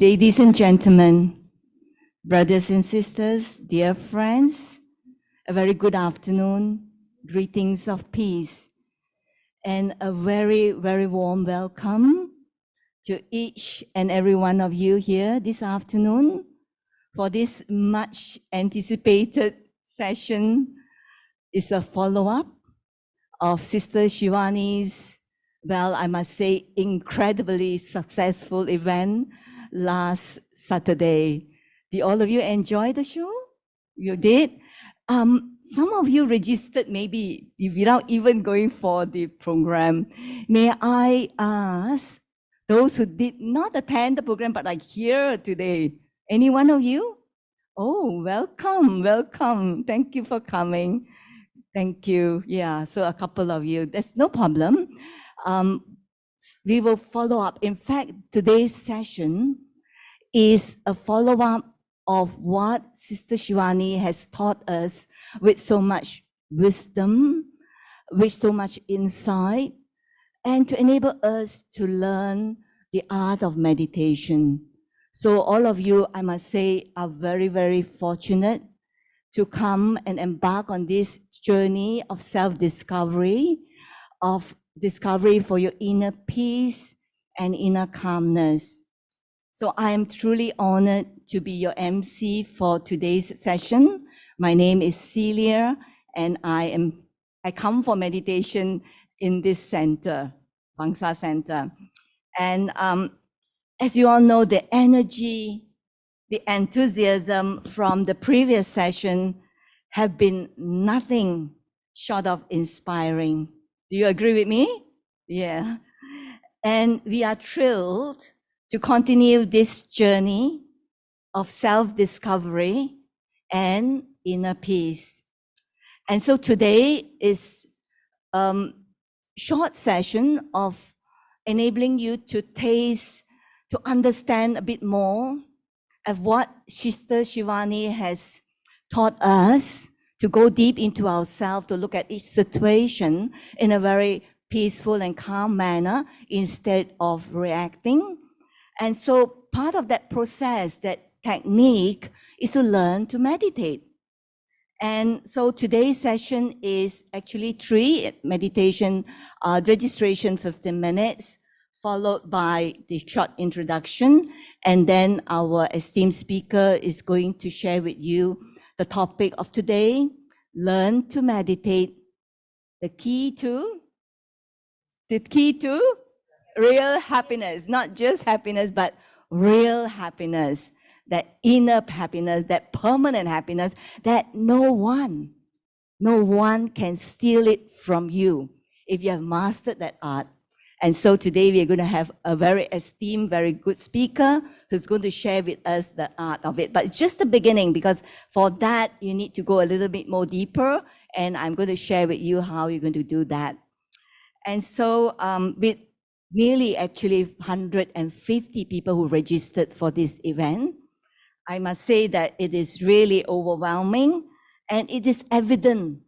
Ladies and gentlemen, brothers and sisters, dear friends, a very good afternoon, greetings of peace, and a very, very warm welcome to each and every one of you here this afternoon for this much anticipated session. Is a follow-up of Sister Shivani's, well, I must say, incredibly successful event last Saturday. Did all of you enjoy the show? You did? Some of you registered maybe without even going for the program. May I ask those who did not attend the program but are here today, any one of you? Oh, welcome, welcome. Thank you for coming. Thank you. Yeah, so a couple of you, that's no problem. We will follow up. In fact, today's session is a follow-up of what Sister Shivani has taught us with so much wisdom, with so much insight, and to enable us to learn the art of meditation. So all of you, I must say, are very, very fortunate to come and embark on this journey of self-discovery, of discovery for your inner peace and inner calmness. So I am truly honored to be your MC for today's session. My name is Celia, and I come for meditation in this center, Bangsar Center. And as you all know, the energy, the enthusiasm from the previous session have been nothing short of inspiring. Do you agree with me? Yeah. And we are thrilled to continue this journey of self-discovery and inner peace. And so today is a short session of enabling you to taste, to understand a bit more of what Sister Shivani has taught us, to go deep into ourselves, to look at each situation in a very peaceful and calm manner instead of reacting. And so part of that process, that technique, is to learn to meditate. And so today's session is actually 3 meditation, registration 15 minutes, followed by the short introduction. And then our esteemed speaker is going to share with you the topic of today: learn to meditate, the key to real happiness, not just happiness, but real happiness, that inner happiness, that permanent happiness that no one can steal it from you if you have mastered that art. And so today we are going to have a very esteemed, very good speaker who's going to share with us the art of it. But it's just the beginning, because for that you need to go a little bit more deeper, and I'm going to share with you how you're going to do that. And so with nearly actually 150 people who registered for this event, I must say that it is really overwhelming, and it is evident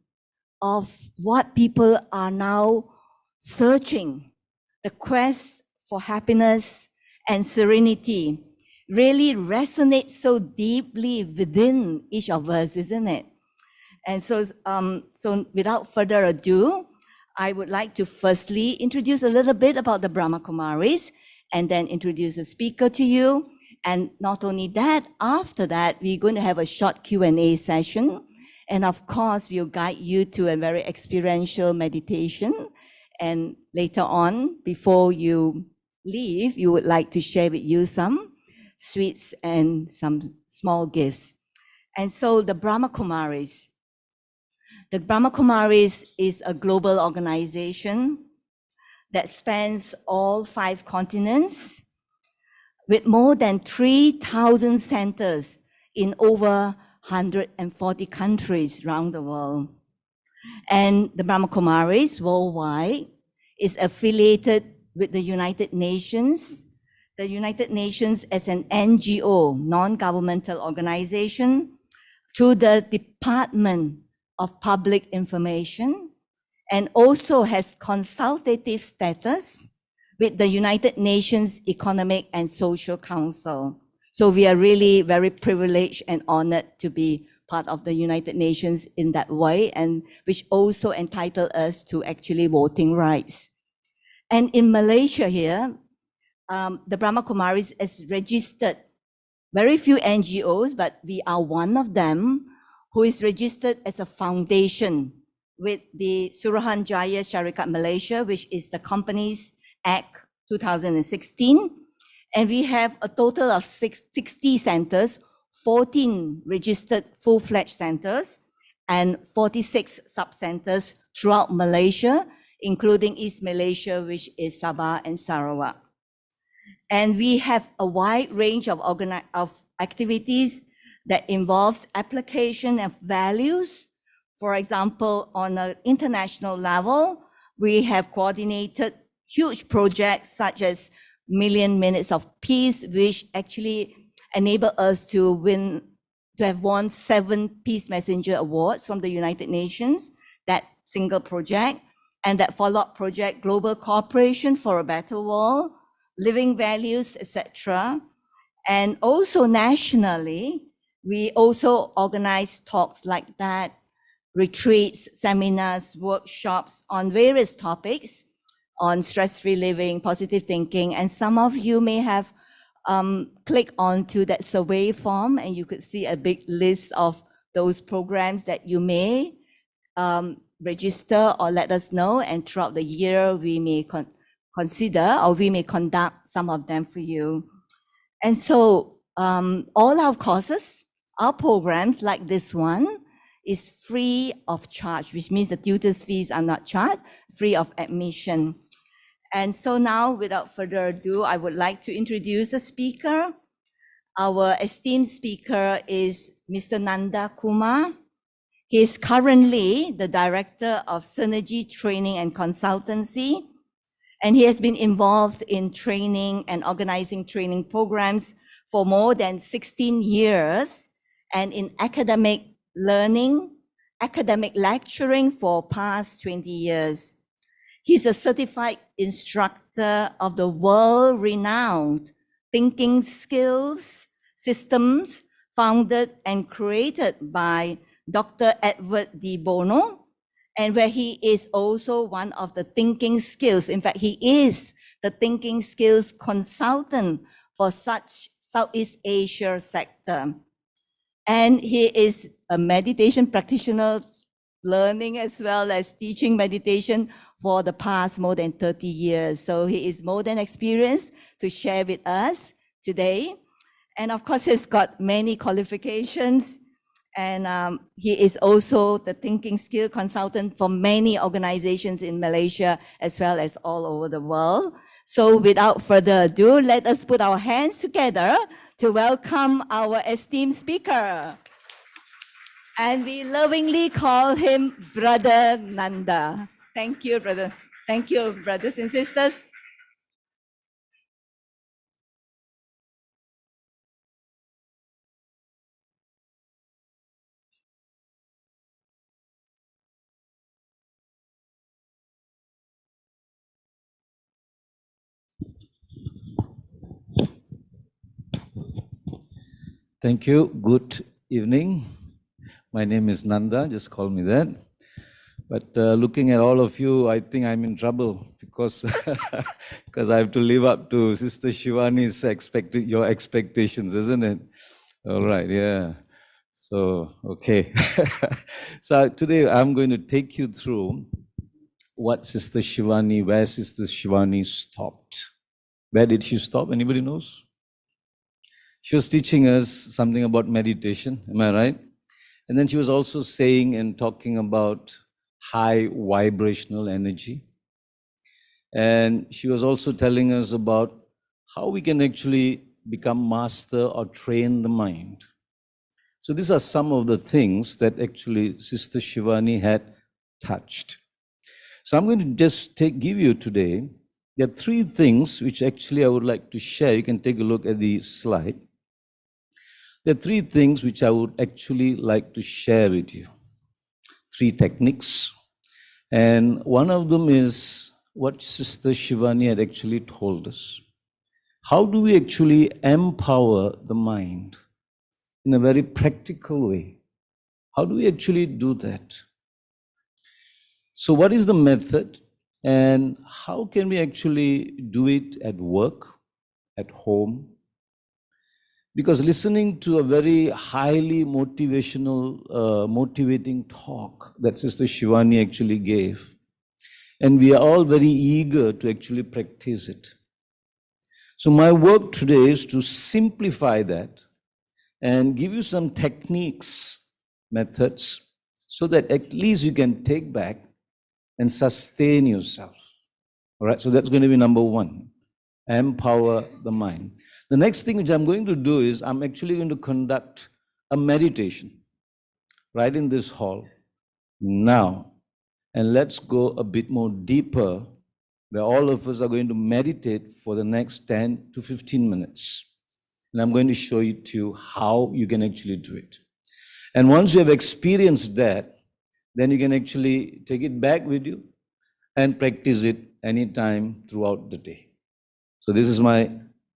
of what people are now searching. The quest for happiness and serenity really resonates so deeply within each of us, isn't it? And so, so without further ado, I would like to firstly introduce a little bit about the Brahma Kumaris, and then introduce a speaker to you. And not only that, after that, we're going to have a short Q&A session. And of course, we'll guide you to a very experiential meditation. And later on, before you leave, you would like to share with you some sweets and some small gifts. And so the Brahma Kumaris. The Brahma Kumaris is a global organization that spans all 5 continents with more than 3,000 centers in over 140 countries around the world. And the Brahma Kumaris worldwide is affiliated with the United Nations. The United Nations as an NGO, non-governmental organization, through the Department of Public Information, and also has consultative status with the United Nations Economic and Social Council. So we are really very privileged and honored to be part of the United Nations in that way, and which also entitle us to actually voting rights. And in Malaysia here, the Brahma Kumaris is registered, very few NGOs, but we are one of them, who is registered as a foundation with the Suruhanjaya Syarikat Malaysia, which is the Companies Act 2016. And we have a total of 60 centers, 14 registered full-fledged centers, and 46 sub-centers throughout Malaysia, including East Malaysia, which is Sabah and Sarawak. And we have a wide range of activities that involves application of values. For example, on an international level, we have coordinated huge projects such as Million Minutes of Peace, which actually enable us to have won 7 Peace Messenger Awards from the United Nations, that single project, and that follow-up project, Global Cooperation for a Better World, Living Values, etc. And also nationally, we also organize talks like that, retreats, seminars, workshops on various topics on stress-free living, positive thinking. And some of you may have clicked onto that survey form, and you could see a big list of those programs that you may register or let us know. And throughout the year, we may consider, or we may conduct some of them for you. And so all our courses, our programs like this one is free of charge, which means the tutors' fees are not charged, free of admission. And so now, without further ado, I would like to introduce a speaker. Our esteemed speaker is Mr. Nanda Kumar. He is currently the Director of Synergy Training and Consultancy, and he has been involved in training and organizing training programs for more than 16 years, and in academic learning, academic lecturing for past 20 years. He's a certified instructor of the world-renowned thinking skills systems founded and created by Dr. Edward de Bono, and where he is also one of the thinking skills. In fact, he is the thinking skills consultant for such Southeast Asia sector. And he is a meditation practitioner, learning as well as teaching meditation for the past more than 30 years. So he is more than experienced to share with us today. And of course, he's got many qualifications. And he is also the thinking skill consultant for many organizations in Malaysia, as well as all over the world. So without further ado, let us put our hands together to welcome our esteemed speaker. And we lovingly call him Brother Nanda. Thank you, brother. Thank you, brothers and sisters. Thank you. Good evening. My name is Nanda, just call me that. But looking at all of you, I think I'm in trouble because because I have to live up to Sister Shivani's your expectations, isn't it? All right, yeah. So, okay. So today I'm going to take you through where Sister Shivani stopped. Where did she stop? Anybody knows? She was teaching us something about meditation, am I right? And then she was also saying and talking about high vibrational energy. And she was also telling us about how we can actually become master or train the mind. So these are some of the things that actually Sister Shivani had touched. So I'm going to just give you today, there are 3 things which actually I would like to share. You can take a look at the slide. There are 3 things which I would actually like to share with you. 3 techniques. And one of them is what Sister Shivani had actually told us. How do we actually empower the mind in a very practical way? How do we actually do that? So, what is the method, and how can we actually do it at work, at home? Because listening to a very highly motivational, motivating talk that Sister Shivani actually gave, and we are all very eager to actually practice it. So, my work today is to simplify that and give you some techniques, methods, so that at least you can take back and sustain yourself. All right, so that's going to be number one, empower the mind. The next thing which I'm going to do is I'm actually going to conduct a meditation right in this hall now. And let's go a bit more deeper, where all of us are going to meditate for the next 10 to 15 minutes. And I'm going to show you to you how you can actually do it. And once you have experienced that, then you can actually take it back with you and practice it anytime throughout the day. So this is my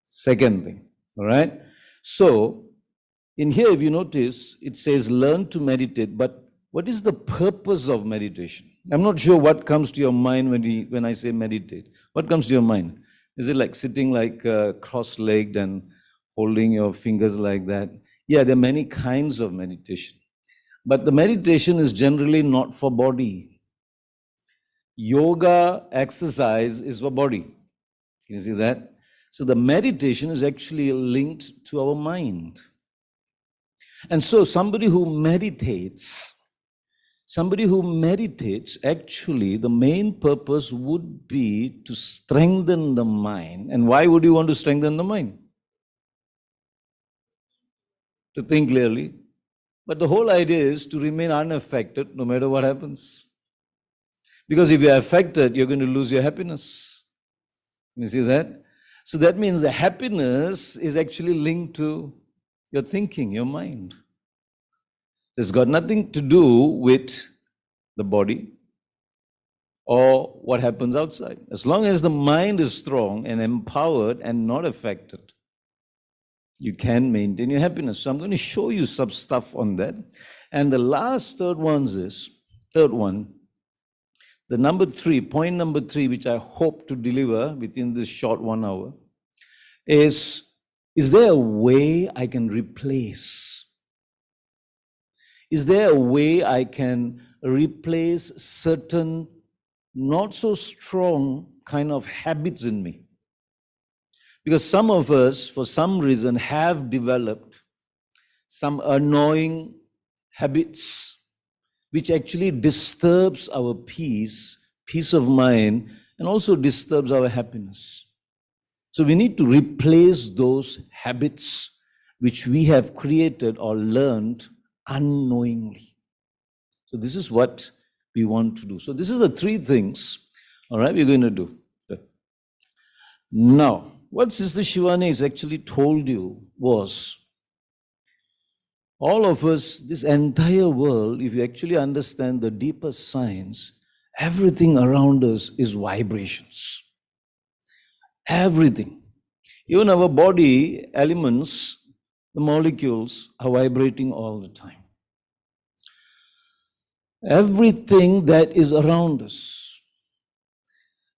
second thing, all right? So in here, if you notice, it says learn to meditate, but what is the purpose of meditation? I'm not sure what comes to your mind when I say meditate. What comes to your mind? Is it like sitting like cross-legged and holding your fingers like that? Yeah, there are many kinds of meditation. But the meditation is generally not for body. Yoga exercise is for body. Can you see that? So the meditation is actually linked to our mind. And so somebody who meditates, actually the main purpose would be to strengthen the mind. And why would you want to strengthen the mind? To think clearly. But the whole idea is to remain unaffected no matter what happens. Because if you're affected, you're going to lose your happiness. You see that? So that means the happiness is actually linked to your thinking, your mind. It's got nothing to do with the body or what happens outside. As long as the mind is strong and empowered and not affected, you can maintain your happiness. So I'm going to show you some stuff on that. And the third one, the point number three, which I hope to deliver within this short 1 hour, is there a way I can replace? Is there a way I can replace certain not so strong kind of habits in me? Because some of us, for some reason, have developed some annoying habits which actually disturbs our peace of mind, and also disturbs our happiness. So we need to replace those habits which we have created or learned unknowingly. So this is what we want to do. So this is the three things, all right, we're going to do. Now, what Sister Shivani has actually told you was, all of us, this entire world, if you actually understand the deeper science, everything around us is vibrations. Everything. Even our body elements, the molecules are vibrating all the time. Everything that is around us.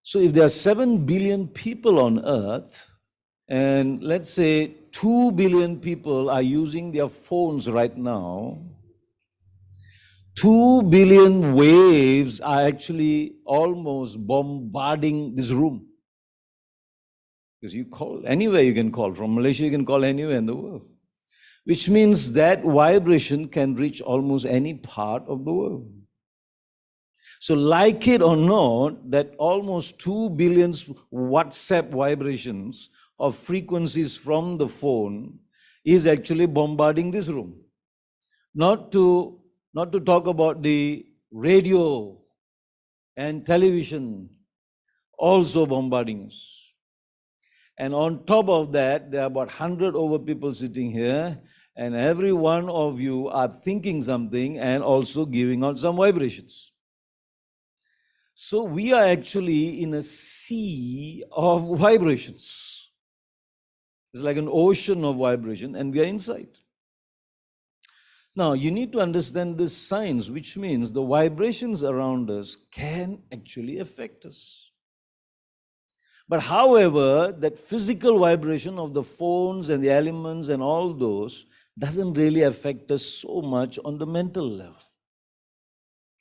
So if there are 7 billion people on earth, and let's say 2 billion people are using their phones right now, 2 billion waves are actually almost bombarding this room. Because you call, anywhere you can call. From Malaysia, you can call anywhere in the world. Which means that vibration can reach almost any part of the world. So like it or not, that almost 2 billion WhatsApp vibrations of frequencies from the phone is actually bombarding this room. Not to talk about the radio and television also bombarding us. And on top of that, there are about 100 over people sitting here, and every one of you are thinking something and also giving out some vibrations. So we are actually in a sea of vibrations. It's like an ocean of vibration, and we are inside. Now, you need to understand this science, which means the vibrations around us can actually affect us. But however, that physical vibration of the phones and the elements and all those doesn't really affect us so much on the mental level.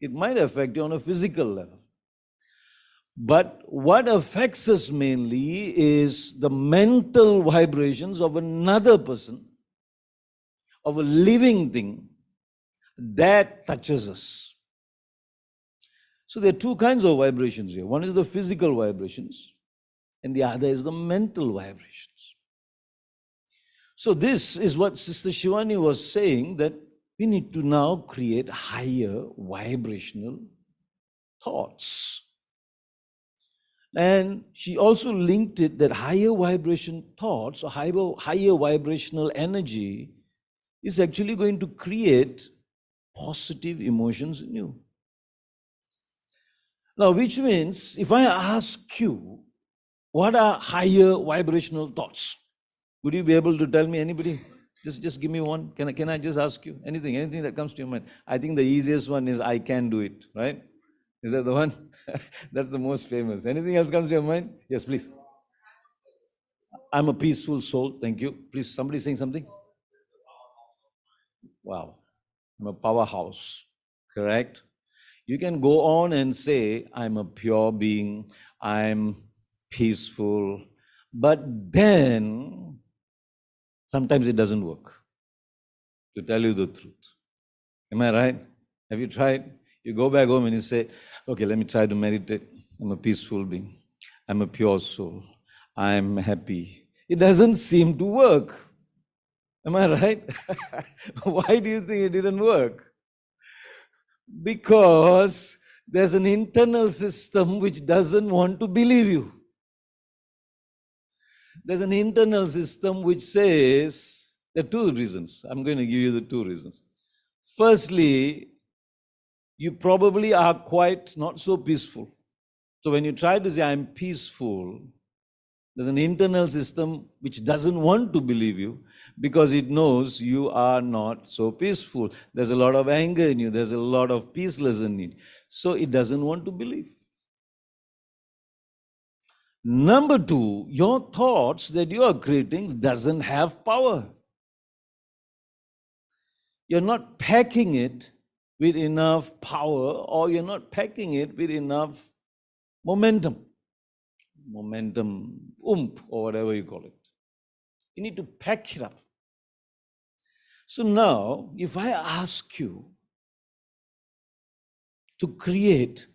It might affect you on a physical level. But what affects us mainly is the mental vibrations of another person, of a living thing that touches us. So there are two kinds of vibrations here. One is the physical vibrations, and the other is the mental vibrations. So this is what Sister Shivani was saying, that we need to now create higher vibrational thoughts. And she also linked it that higher vibration thoughts or higher vibrational energy is actually going to create positive emotions in you. Now, which means if I ask you, what are higher vibrational thoughts? Would you be able to tell me, anybody? Just give me one. Can I just ask you anything that comes to your mind? I think the easiest one is I can do it, right? Is that the one? That's the most famous. Anything else comes to your mind? Yes, please. I'm a peaceful soul. Thank you. Please, somebody saying something? Wow. I'm a powerhouse. Correct? You can go on and say, I'm a pure being. I'm peaceful. But then, sometimes it doesn't work, to tell you the truth. Am I right? Have you tried? You go back home and you say, okay, let me try to meditate. I'm a peaceful being. I'm a pure soul. I'm happy. It doesn't seem to work. Am I right? Why do you think it didn't work? Because there's an internal system which doesn't want to believe you. There's an internal system which says, there are two reasons. I'm going to give you the two reasons. Firstly, you probably are quite not so peaceful. So when you try to say, I'm peaceful, there's an internal system which doesn't want to believe you because it knows you are not so peaceful. There's a lot of anger in you. There's a lot of peacelessness in you. So it doesn't want to believe. Number two, your thoughts that you are creating doesn't have power. You're not packing it with enough power, or you're not packing it with enough momentum, oomph, or whatever you call it. You need to pack it up. So now, if I ask you to create,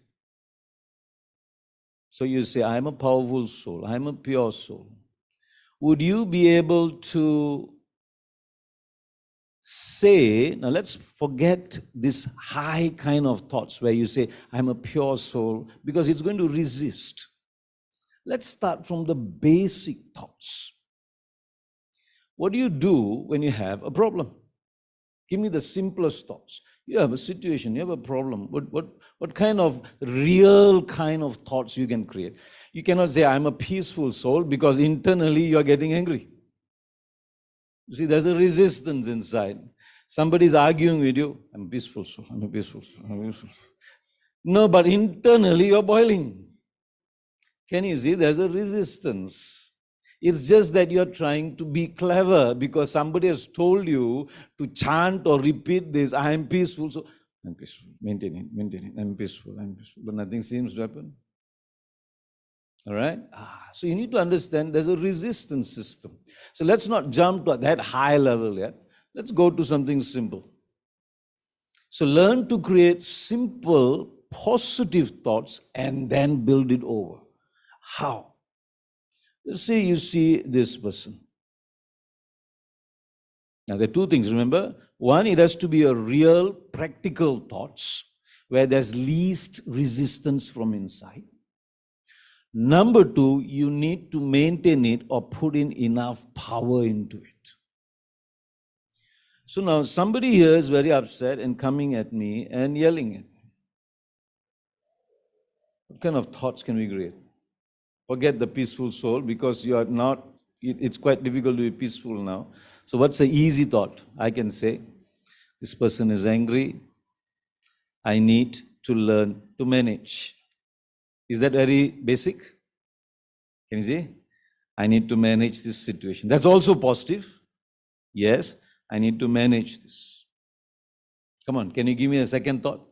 so you say, I'm a powerful soul, I'm a pure soul, would you be able to say, now let's forget this high kind of thoughts where you say, I'm a pure soul, because it's going to resist. Let's start from the basic thoughts. What do you do when you have a problem? Give me the simplest thoughts. You have a situation, you have a problem. What kind of real kind of thoughts you can create? You cannot say, I'm a peaceful soul, because internally you are getting angry. You see, there's a resistance inside. Somebody's arguing with you, I'm a peaceful soul, I'm a peaceful soul, I'm a peaceful soul. No, but internally you're boiling. Can you see? There's a resistance. It's just that you're trying to be clever because somebody has told you to chant or repeat this, I am peaceful, so I'm peaceful, maintain it, I'm peaceful, but nothing seems to happen. All right? So you need to understand there's a resistance system. So let's not jump to that high level yet. Let's go to something simple. So learn to create simple, positive thoughts and then build it over. How? Let's say you see this person. Now there are two things, remember? One, it has to be a real, practical thoughts where there's least resistance from inside. Number two, you need to maintain it or put in enough power into it. So now somebody here is very upset and coming at me and yelling at me. What kind of thoughts can we create? Forget the peaceful soul, because you are not, it's quite difficult to be peaceful now. So what's the easy thought? I can say, this person is angry, I need to learn to manage. Is that very basic? Can you see? I need to manage this situation. That's also positive. Yes, I need to manage this. Come on, can you give me a second thought?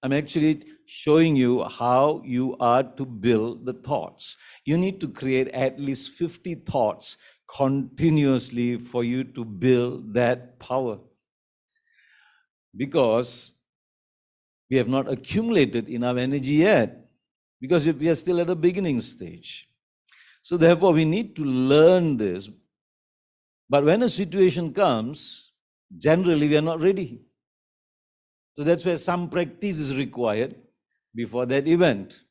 I'm actually showing you how you are to build the thoughts. You need to create at least 50 thoughts continuously for you to build that power. Because we have not accumulated enough energy yet, because we are still at the beginning stage. So therefore, we need to learn this. But when a situation comes, generally we are not ready. So that's where some practice is required before that event.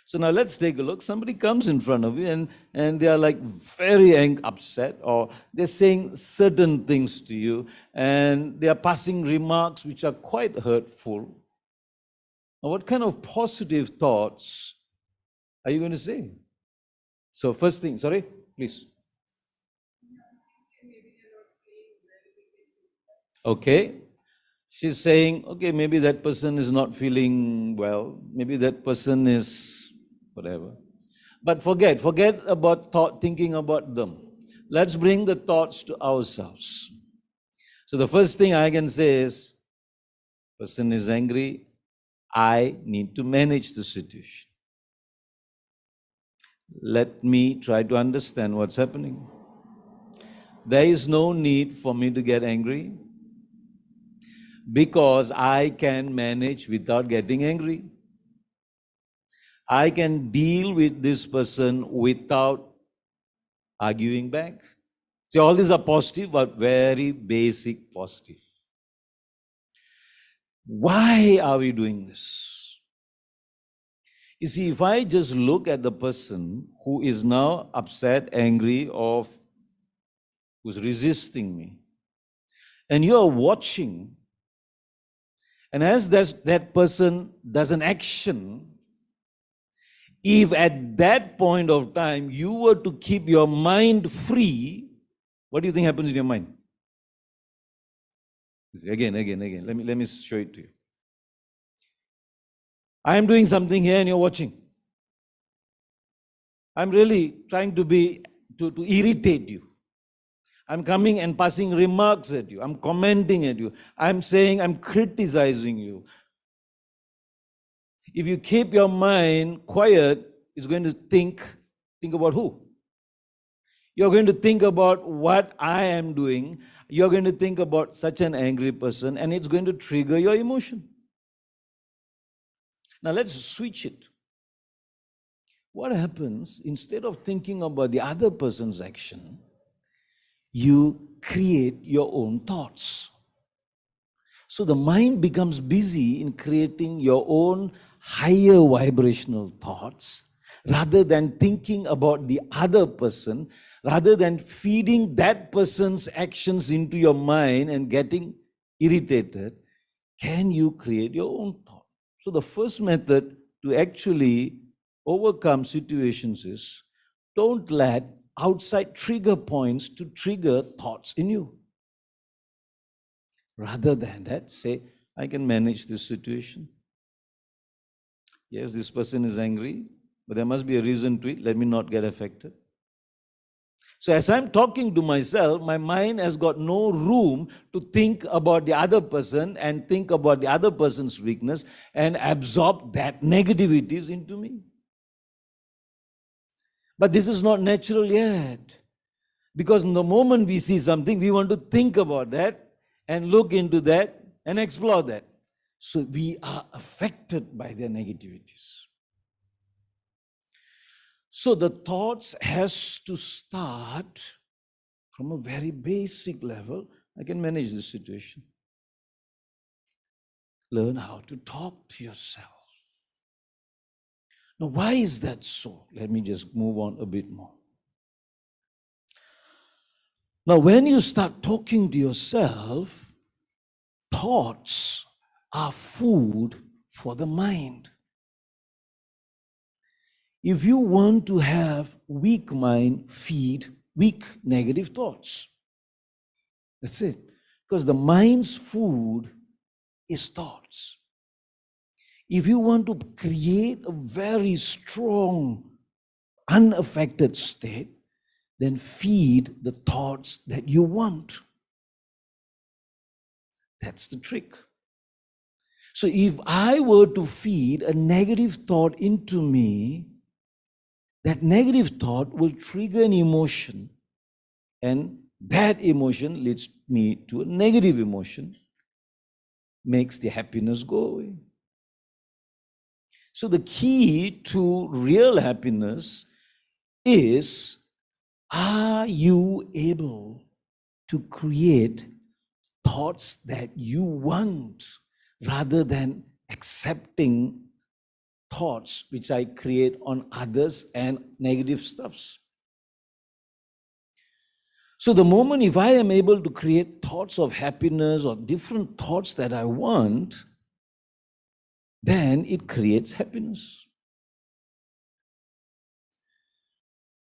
So now let's take a look. Somebody comes in front of you and they are like very upset, or they're saying certain things to you, and they are passing remarks which are quite hurtful. Now, what kind of positive thoughts are you going to say? So first thing, sorry, please. Okay. She's saying, okay, maybe that person is not feeling well. Maybe that person is whatever. But forget about thinking about them. Let's bring the thoughts to ourselves. So the first thing I can say is, person is angry, I need to manage the situation. Let me try to understand what's happening. There is no need for me to get angry, because I can manage without getting angry. I can deal with this person without arguing back. See, all these are positive, but very basic positive. Why are we doing this? You see, if I just look at the person who is now upset, angry, or who's resisting me, and you are watching, and as that person does an action, if at that point of time you were to keep your mind free, what do you think happens in your mind? Again. Let me show it to you. I am doing something here and you're watching. I'm really trying to irritate you. I'm coming and passing remarks at you. I'm commenting at you. I'm saying, I'm criticizing you. If you keep your mind quiet, it's going to think about who? You're going to think about what I am doing. You're going to think about such an angry person, and it's going to trigger your emotion. Now let's switch it. What happens, instead of thinking about the other person's action, you create your own thoughts. So the mind becomes busy in creating your own higher vibrational thoughts, rather than thinking about the other person, rather than feeding that person's actions into your mind and getting irritated. Can you create your own thought? So the first method to actually overcome situations is, don't let outside trigger points to trigger thoughts in you. Rather than that, say, I can manage this situation. Yes, this person is angry, but there must be a reason to it. Let me not get affected. So as I'm talking to myself, my mind has got no room to think about the other person and think about the other person's weakness and absorb that negativities into me. But this is not natural yet. Because the moment we see something, we want to think about that and look into that and explore that. So we are affected by their negativities. So the thoughts has to start from a very basic level. I can manage this situation. Learn how to talk to yourself. Now, why is that so? Let me just move on a bit more. Now, when you start talking to yourself, thoughts are food for the mind. If you want to have weak mind, feed weak negative thoughts. That's it. Because the mind's food is thoughts. If you want to create a very strong, unaffected state, then feed the thoughts that you want. That's the trick. So if I were to feed a negative thought into me, that negative thought will trigger an emotion, and that emotion leads me to a negative emotion, makes the happiness go away. So the key to real happiness is, are you able to create thoughts that you want rather than accepting thoughts which I create on others and negative stuffs? So the moment if I am able to create thoughts of happiness or different thoughts that I want, then it creates happiness.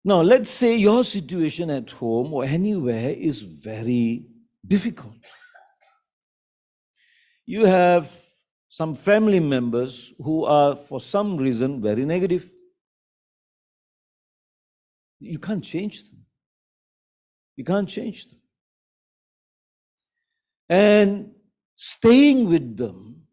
Now, let's say your situation at home or anywhere is very difficult. You have some family members who are, for some reason, very negative. You can't change them. You can't change them. And staying with them,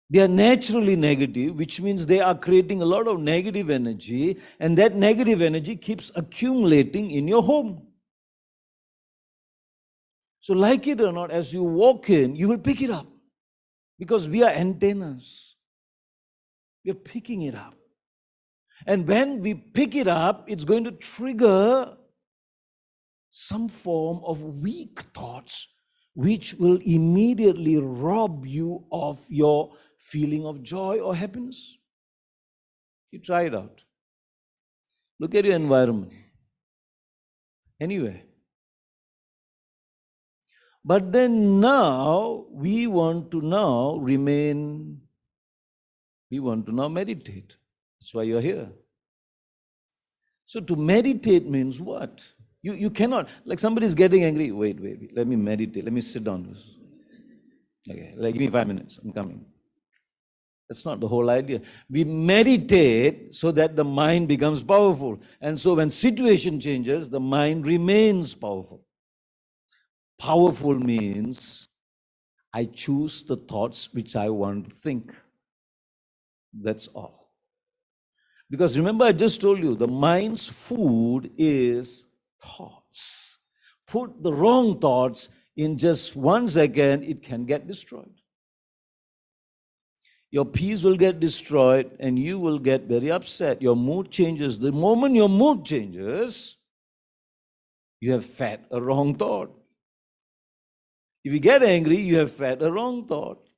they are naturally negative, which means they are creating a lot of negative energy, and that negative energy keeps accumulating in your home. So, like it or not, as you walk in, you will pick it up because we are antennas. We are picking it up. And when we pick it up, it's going to trigger some form of weak thoughts, which will immediately rob you of your feeling of joy or happiness. You try it out. Look at your environment. Anyway. But then now, we want to now meditate. That's why you're here. So to meditate means what? You cannot, like somebody's getting angry, wait, let me meditate, let me sit down. Okay, like give me 5 minutes, I'm coming. That's not the whole idea. We meditate so that the mind becomes powerful. And so when situation changes, the mind remains powerful. Powerful means I choose the thoughts which I want to think. That's all. Because remember, I just told you, the mind's food is thoughts. Put the wrong thoughts in just 1 second, it can get destroyed. Your peace will get destroyed and you will get very upset. Your mood changes. The moment your mood changes, you have fed a wrong thought. If you get angry, you have fed a wrong thought.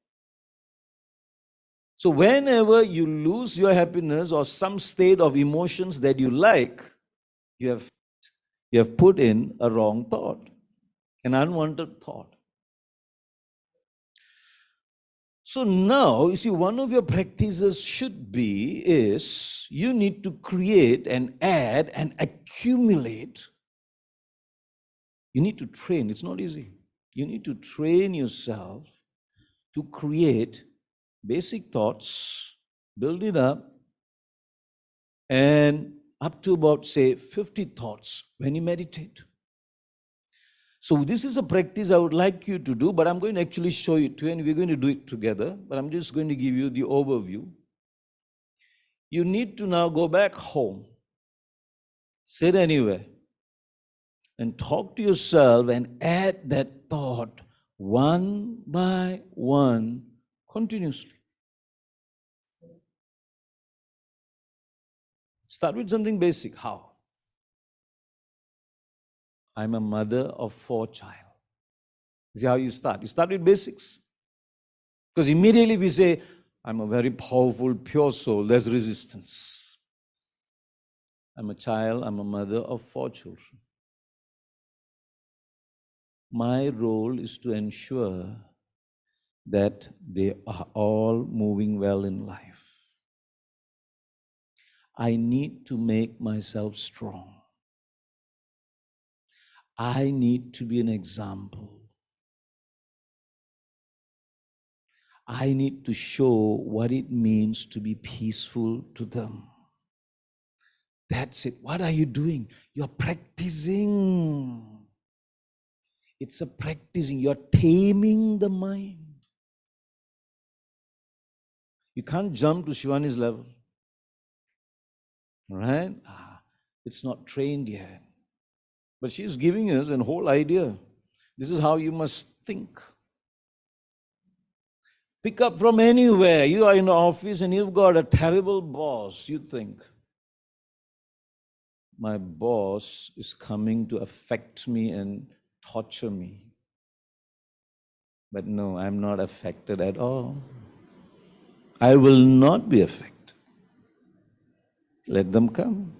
So whenever you lose your happiness or some state of emotions that you like, you have put in a wrong thought, an unwanted thought. So now, you see, one of your practices should be is you need to create and add and accumulate. You need to train. It's not easy. You need to train yourself to create basic thoughts, build it up, and up to about, say, 50 thoughts when you meditate. So this is a practice I would like you to do, but I'm going to actually show it to you, and we're going to do it together, but I'm just going to give you the overview. You need to now go back home, sit anywhere, and talk to yourself and add that thought one by one continuously. Start with something basic. How? I'm a mother of 4 children. See how you start? You start with basics. Because immediately we say, I'm a very powerful, pure soul, there's resistance. I'm a child, I'm a mother of 4 children. My role is to ensure that they are all moving well in life. I need to make myself strong. I need to be an example. I need to show what it means to be peaceful to them. That's it. What are you doing? You're practicing. It's a practicing. You're taming the mind. You can't jump to Shivani's level. Right? It's not trained yet. But she's giving us a whole idea. This is how you must think. Pick up from anywhere. You are in the office and you've got a terrible boss. You think, my boss is coming to affect me and torture me. But no, I'm not affected at all. I will not be affected. Let them come.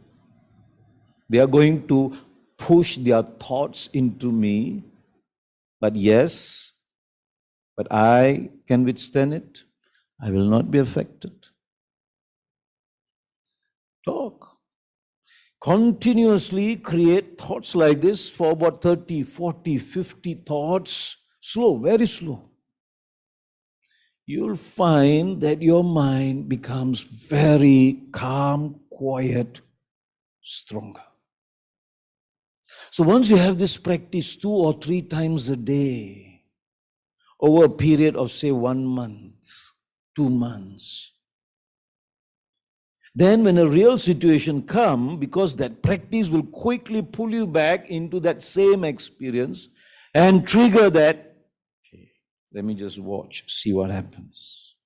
They are going to push their thoughts into me, but yes, but I can withstand it. I will not be affected. Talk. Continuously create thoughts like this for about 30, 40, 50 thoughts. Slow, very slow. You'll find that your mind becomes very calm, quiet, stronger. So once you have this practice 2 or 3 times a day, over a period of say 1 month, 2 months, then when a real situation comes, because that practice will quickly pull you back into that same experience and trigger that, okay, let me just watch, see what happens.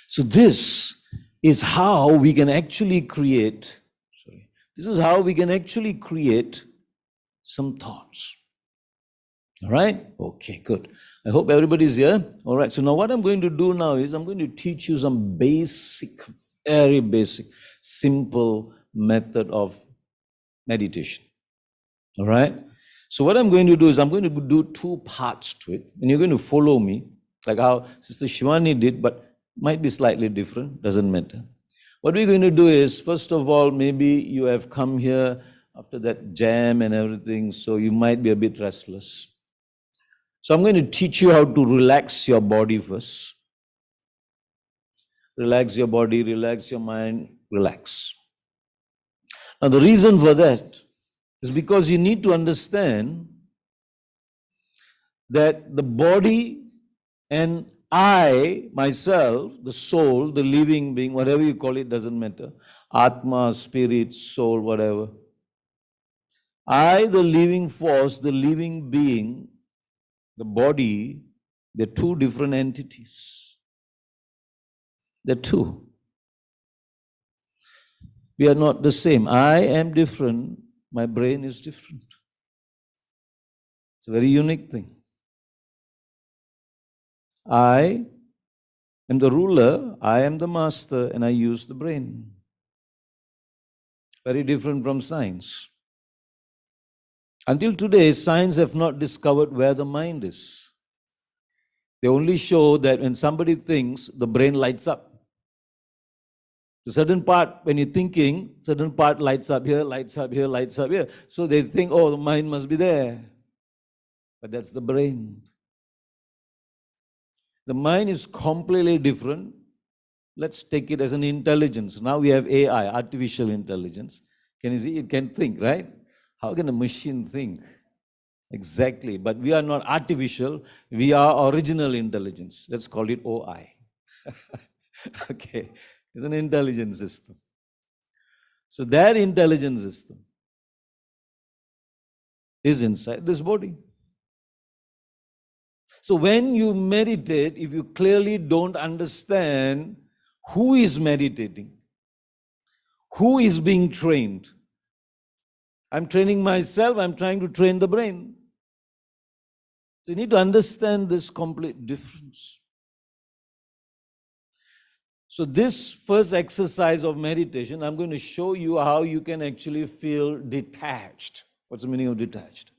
So this is how we can actually create, some thoughts. All right? Okay, good. I hope everybody's here. All right, so now what I'm going to do now is I'm going to teach you some basic, very basic, simple method of meditation. All right? So what I'm going to do is I'm going to do 2 parts to it, and you're going to follow me, like how Sister Shivani did, but might be slightly different, doesn't matter. What we're going to do is, first of all, maybe you have come here after that jam and everything, so you might be a bit restless. So I'm going to teach you how to relax your body first. Relax your body, relax your mind, relax. Now the reason for that is because you need to understand that the body and I, myself, the soul, the living being, whatever you call it, doesn't matter. Atma, spirit, soul, whatever. I, the living force, the living being, the body, they're 2 different entities. They're 2. We are not the same. I am different. My brain is different. It's a very unique thing. I am the ruler, I am the master, and I use the brain. Very different from science. Until today, science have not discovered where the mind is. They only show that when somebody thinks, the brain lights up. A certain part, when you're thinking, certain part lights up here, lights up here, lights up here. So they think, oh, the mind must be there. But that's the brain. The mind is completely different. Let's take it as an intelligence. Now we have AI, artificial intelligence. Can you see? It can think, right? How can a machine think? Exactly. But we are not artificial. We are original intelligence. Let's call it OI. Okay. It's an intelligence system. So that intelligence system is inside this body. So when you meditate, if you clearly don't understand who is meditating, who is being trained, I'm training myself, I'm trying to train the brain. So you need to understand this complete difference. So this first exercise of meditation, I'm going to show you how you can actually feel detached. What's the meaning of detached?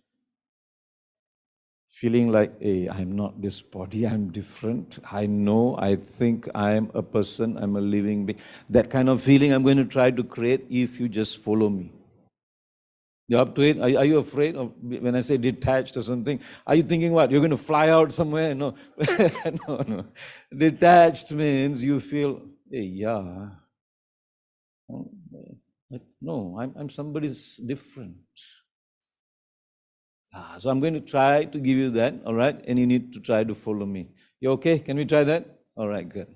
feeling like, hey, I'm not this body, I'm different. I know, I think I'm a person, I'm a living being. That kind of feeling I'm going to try to create if you just follow me. You're up to it? Are you afraid of when I say detached or something? Are you thinking what? You're going to fly out somewhere? No. No. Detached means you feel, hey, yeah. No, I'm somebody's different. So I'm going to try to give you that, all right? And you need to try to follow me. You okay? Can we try that? All right, good.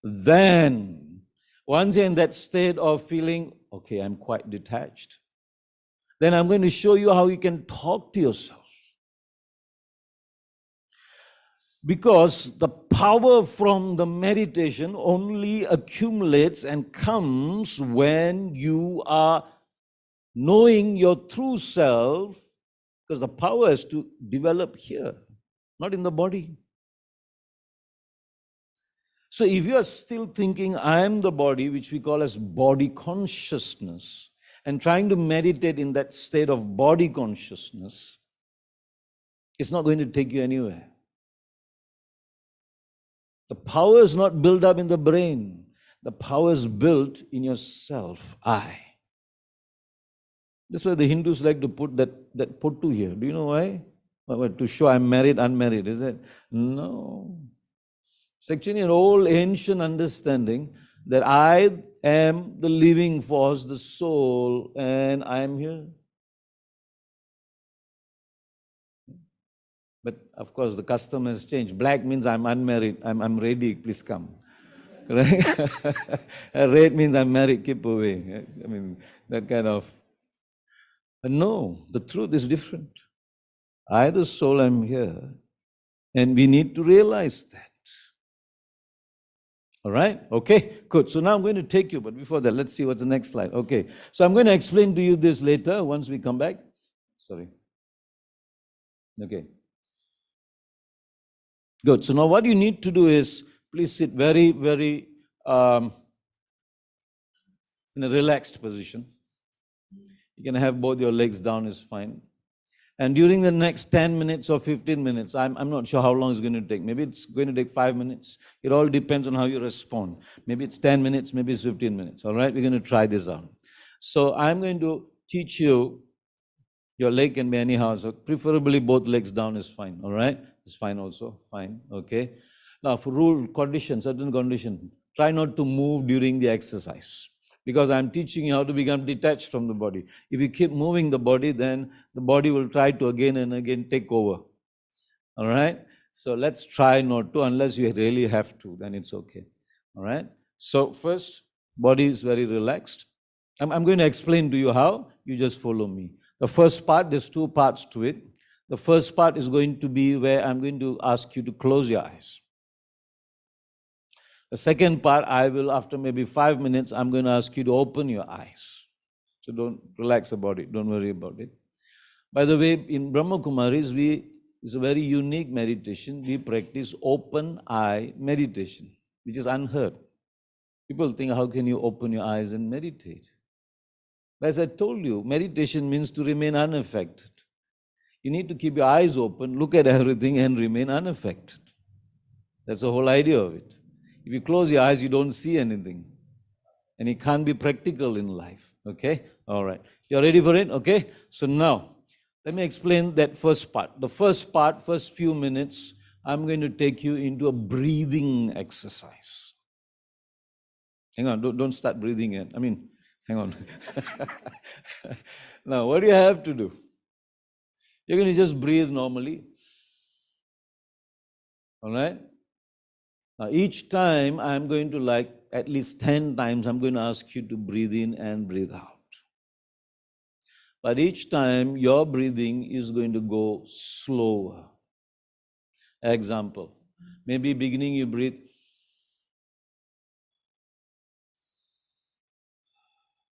Then, once you're in that state of feeling, okay, I'm quite detached, then I'm going to show you how you can talk to yourself. Because the power from the meditation only accumulates and comes when you are knowing your true self, because the power is to develop here, not in the body. So if you are still thinking, I am the body, which we call as body consciousness, and trying to meditate in that state of body consciousness, it's not going to take you anywhere. The power is not built up in the brain. The power is built in yourself, I. That's why the Hindus like to put that pottu here. Do you know why? To show I'm married, unmarried, is it? No. It's actually an old ancient understanding that I am the living force, the soul, and I am here. But of course, the custom has changed. Black means I'm unmarried. I'm ready. Please come. Right? Red means I'm married. Keep away. I mean, that kind of. But no, the truth is different. I, the soul, am here, and we need to realize that. All right? Okay, good. So now I'm going to take you, but before that, let's see what's the next slide. Okay, so I'm going to explain to you this later once we come back. Sorry. Okay. Good. So now what you need to do is, please sit very, very in a relaxed position. You can have both your legs down, is fine. And during the next 10 minutes or 15 minutes, I'm not sure how long it's going to take. Maybe it's going to take 5 minutes. It all depends on how you respond. Maybe it's 10 minutes, maybe it's 15 minutes. All right, we're going to try this out. So I'm going to teach you, your leg can be anyhow, so preferably both legs down is fine. All right, it's fine also, fine, okay. Now for rule condition, certain condition, try not to move during the exercise, because I'm teaching you how to become detached from the body. If you keep moving the body, then the body will try to again and again take over. All right? So let's try not to, unless you really have to, then it's okay. All right? So first, body is very relaxed. I'm going to explain to you how. You just follow me. The first part, there's two parts to it. The first part is going to be where I'm going to ask you to close your eyes. The second part, I will, after maybe 5 minutes, I'm going to ask you to open your eyes. So don't relax about it. Don't worry about it. By the way, in Brahma Kumaris, it's a very unique meditation. We practice open eye meditation, which is unheard. People think, how can you open your eyes and meditate? But as I told you, meditation means to remain unaffected. You need to keep your eyes open, look at everything, and remain unaffected. That's the whole idea of it. If you close your eyes, you don't see anything. And it can't be practical in life. Okay? All right. You're ready for it? Okay? So now, let me explain that first part. The first part, first few minutes, I'm going to take you into a breathing exercise. Hang on, don't start breathing yet. Hang on. Now, what do you have to do? You're going to just breathe normally. All right? Now, each time I'm going to at least 10 times, I'm going to ask you to breathe in and breathe out. But each time your breathing is going to go slower. Example, maybe beginning you breathe.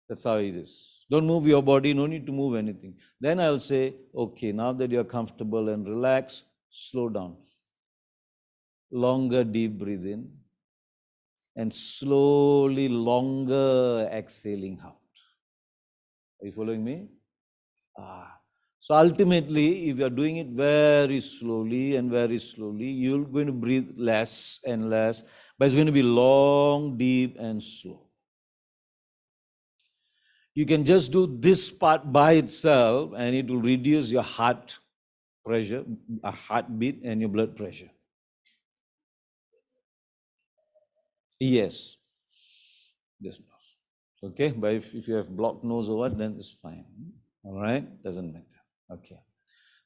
That's how it is. Don't move your body, no need to move anything. Then I'll say, okay, now that you're comfortable and relaxed, slow down. Longer deep breathe in and slowly longer exhaling out. Are you following me? So ultimately, if you're doing it very slowly, you're going to breathe less and less, but it's going to be long, deep, and slow. You can just do this part by itself, and it will reduce your heart pressure, a heartbeat, and your blood pressure. Yes. This nose. Okay, but if you have blocked nose or what, then it's fine. All right, doesn't matter. Okay,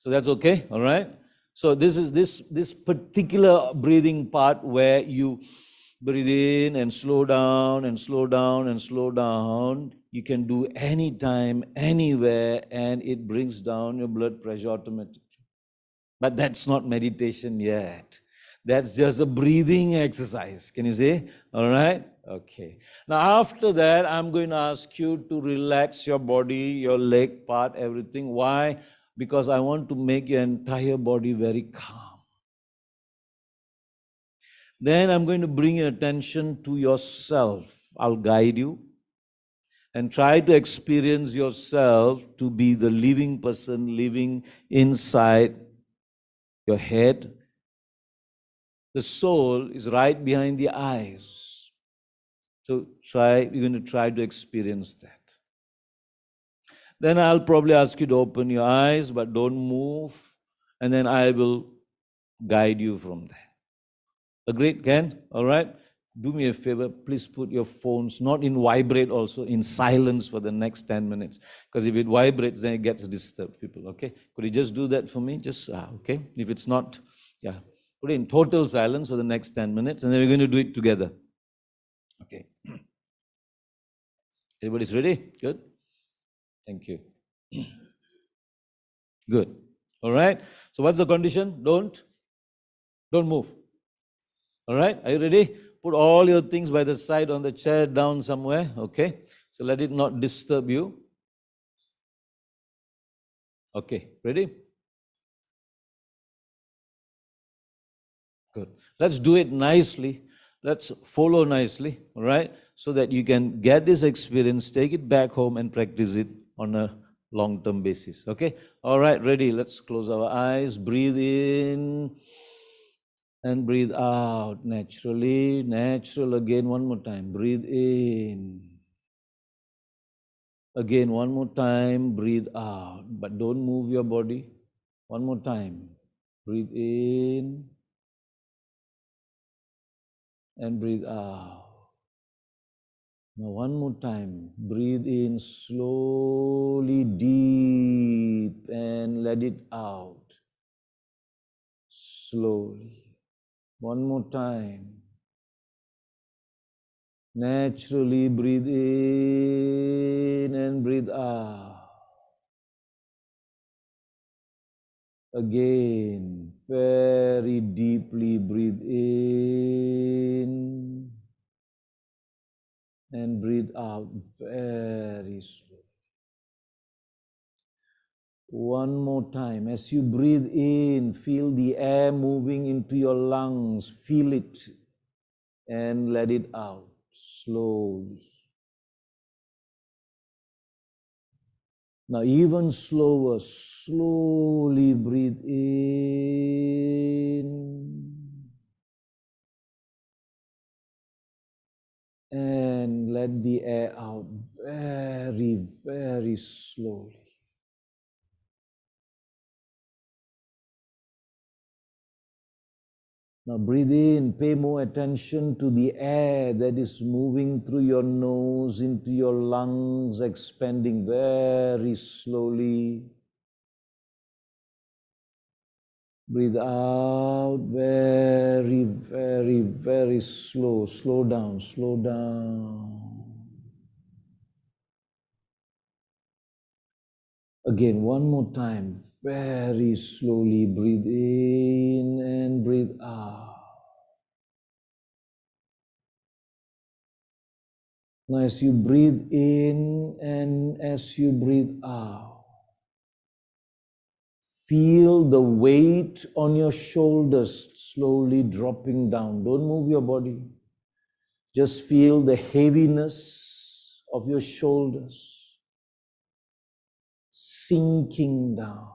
so that's okay. All right. So this is this particular breathing part where you breathe in and slow down and slow down and slow down. You can do anytime, anywhere, and it brings down your blood pressure automatically. But that's not meditation yet. That's just a breathing exercise. Can you say? All right? Okay. Now, after that, I'm going to ask you to relax your body, your leg part, everything. Why? Because I want to make your entire body very calm. Then I'm going to bring your attention to yourself. I'll guide you and try to experience yourself to be the living person living inside your head. The soul is right behind the eyes. So we're going to try to experience that. Then I'll probably ask you to open your eyes, but don't move. And then I will guide you from there. Agreed, Ken? All right? Do me a favor, please put your phones not in vibrate also, in silence for the next 10 minutes. Because if it vibrates, then it gets disturbed, people, okay? Could you just do that for me? Just, okay? If it's not, yeah. Put it in total silence for the next 10 minutes, and then we're going to do it together. Okay. Everybody's ready? Good? Thank you. Good. All right? So what's the condition? Don't move. All right? Are you ready? Put all your things by the side on the chair, down somewhere. Okay? So let it not disturb you. Okay. Ready? Good. Let's do it nicely. Let's follow nicely. All right? So that you can get this experience, take it back home and practice it on a long-term basis. Okay? All right, ready. Let's close our eyes. Breathe in and breathe out naturally. Natural again, one more time. Breathe in. Again, one more time. Breathe out. But don't move your body. One more time. Breathe in and breathe out. Now, one more time. Breathe in slowly, deep, and let it out slowly. One more time. Naturally breathe in and breathe out. Again, very deeply breathe in and breathe out very slowly. One more time. As you breathe in, feel the air moving into your lungs. Feel it and let it out slowly. Now even slower, slowly breathe in and let the air out very, very slowly. Now breathe in, pay more attention to the air that is moving through your nose into your lungs, expanding very slowly. Breathe out very, very, very slow. Slow down, slow down. Again, one more time. Very slowly breathe in and breathe out. Now as you breathe in and as you breathe out, feel the weight on your shoulders slowly dropping down. Don't move your body. Just feel the heaviness of your shoulders sinking down.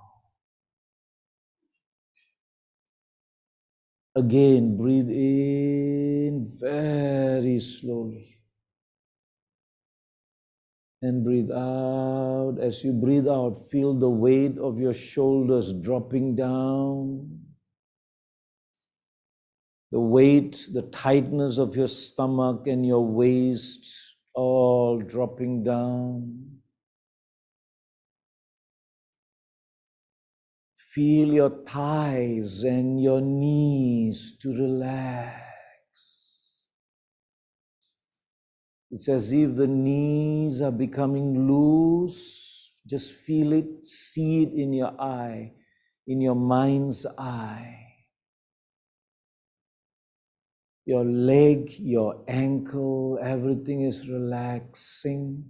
Again, breathe in very slowly. And breathe out. As you breathe out, feel the weight of your shoulders dropping down. The weight, the tightness of your stomach and your waist all dropping down. Feel your thighs and your knees to relax. It's as if the knees are becoming loose. Just feel it, see it in your eye, in your mind's eye. Your leg, your ankle, everything is relaxing.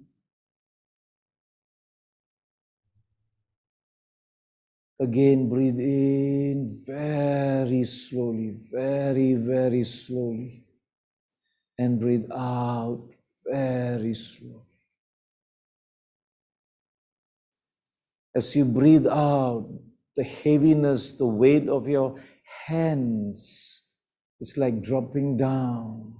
Again, breathe in very slowly, very, very slowly. And breathe out very slowly. As you breathe out, the heaviness, the weight of your hands is like dropping down.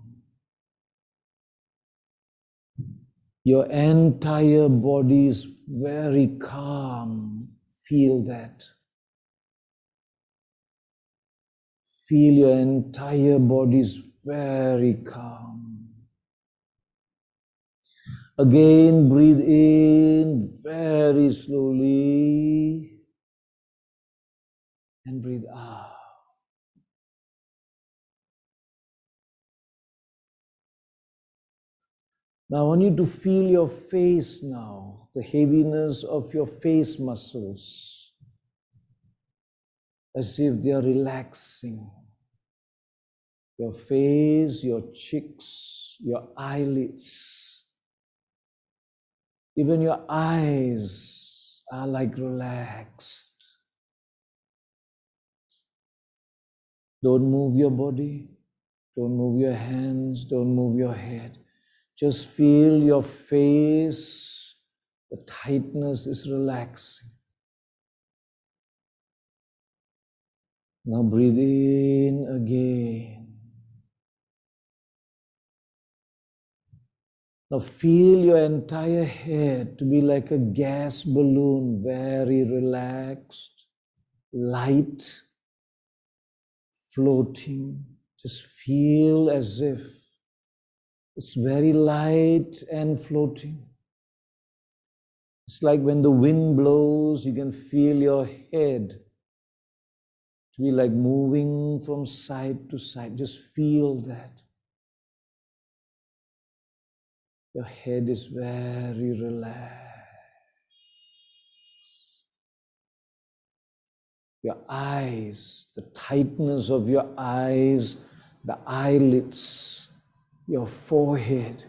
Your entire body is very calm. Feel that. Feel your entire body is very calm. Again, breathe in very slowly and breathe out. Now I want you to feel your face now, the heaviness of your face muscles, as if they are relaxing. Your face, your cheeks, your eyelids, even your eyes are like relaxed. Don't move your body, don't move your hands, don't move your head. Just feel your face, the tightness is relaxing. Now breathe in again. Now feel your entire head to be like a gas balloon, very relaxed, light, floating. Just feel as if it's very light and floating. It's like when the wind blows, you can feel your head to be like moving from side to side. Just feel that. Your head is very relaxed. Your eyes, the tightness of your eyes, the eyelids, your forehead,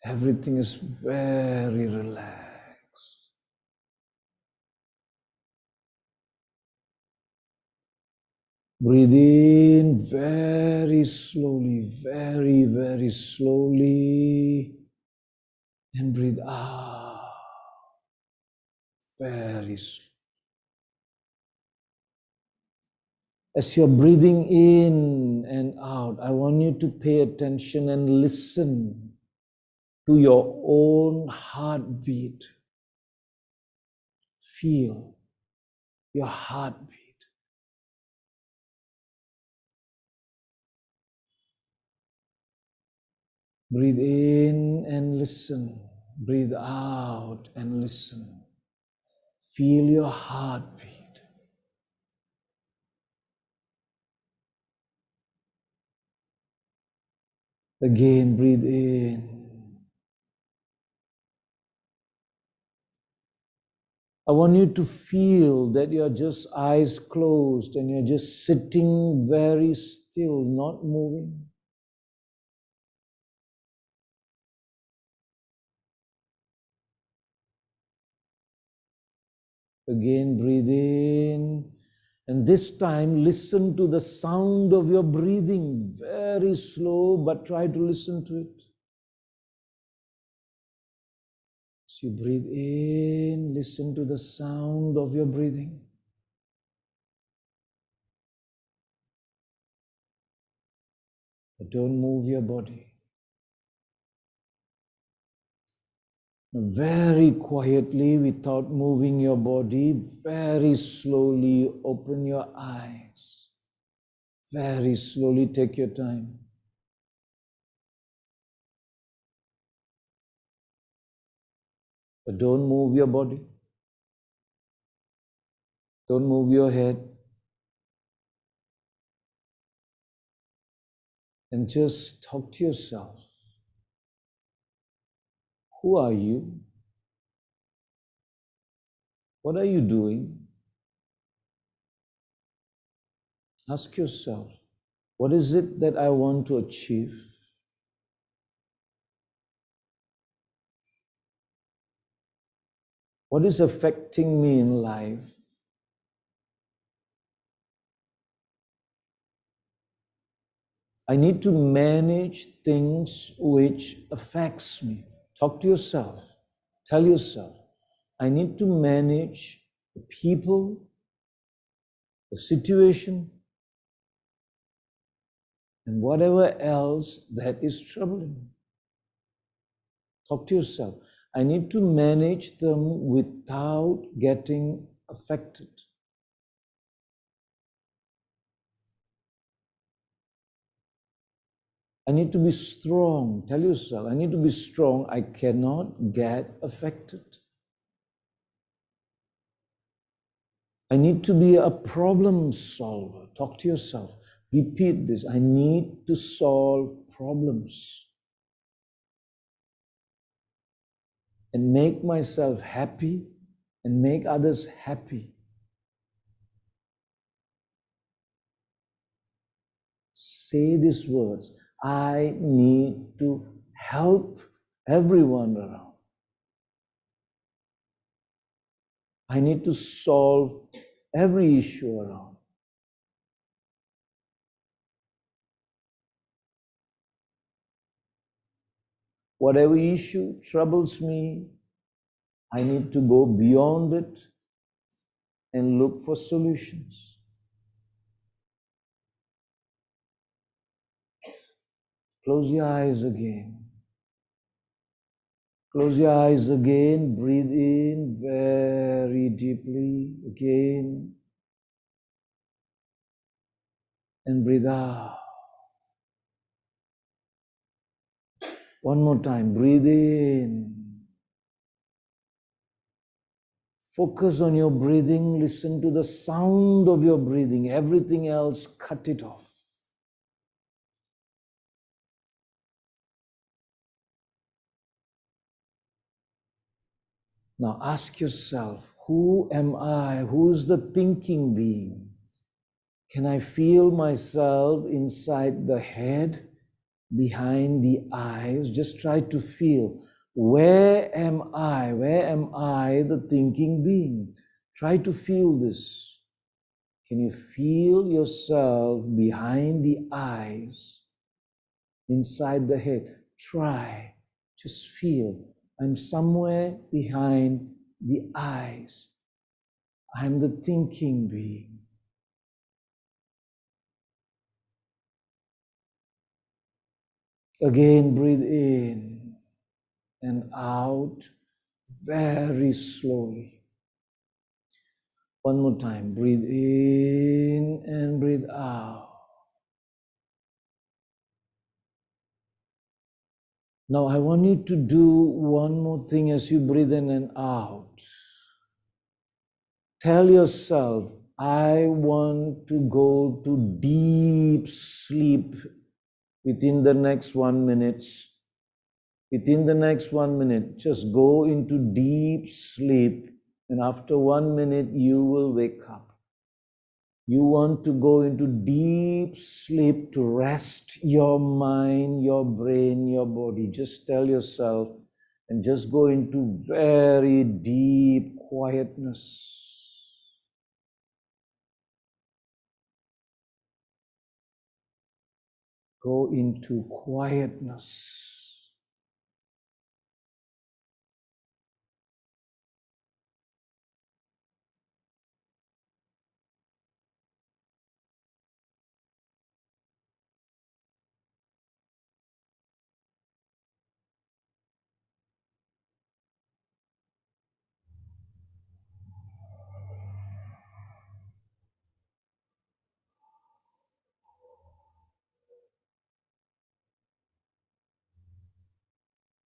everything is very relaxed. Breathe in very slowly, very, very slowly, and breathe out very slowly. As you're breathing in and out, I want you to pay attention and listen to your own heartbeat. Feel your heartbeat. Breathe in and listen. Breathe out and listen. Feel your heartbeat. Again, breathe in. I want you to feel that you're just eyes closed and you're just sitting very still, not moving. Again, breathe in. And this time, listen to the sound of your breathing. Very slow, but try to listen to it. As you breathe in, listen to the sound of your breathing. But don't move your body. Very quietly, without moving your body, very slowly open your eyes. Very slowly take your time. But don't move your body. Don't move your head. And just talk to yourself. Who are you? What are you doing? Ask yourself, what is it that I want to achieve? What is affecting me in life? I need to manage things which affects me. Talk to yourself. Tell yourself, I need to manage the people, the situation, and whatever else that is troubling me. Talk to yourself. I need to manage them without getting affected. I need to be strong. Tell yourself, I need to be strong. I cannot get affected. I need to be a problem solver. Talk to yourself. Repeat this. I need to solve problems and make myself happy and make others happy. Say these words. I need to help everyone around. I need to solve every issue around. Whatever issue troubles me, I need to go beyond it and look for solutions. Close your eyes again. Close your eyes again. Breathe in very deeply again. And breathe out. One more time. Breathe in. Focus on your breathing. Listen to the sound of your breathing. Everything else, cut it off. Now ask yourself, who am I? Who is the thinking being? Can I feel myself inside the head, behind the eyes? Just try to feel, where am I? Where am I, the thinking being? Try to feel this. Can you feel yourself behind the eyes, inside the head? Try, just feel. I'm somewhere behind the eyes. I'm the thinking being. Again, breathe in and out very slowly. One more time. Breathe in and breathe out. Now, I want you to do one more thing as you breathe in and out. Tell yourself, I want to go to deep sleep within the next 1 minute. Within the next 1 minute, just go into deep sleep, and after 1 minute, you will wake up. You want to go into deep sleep to rest your mind, your brain, your body. Just tell yourself and just go into very deep quietness. Go into quietness.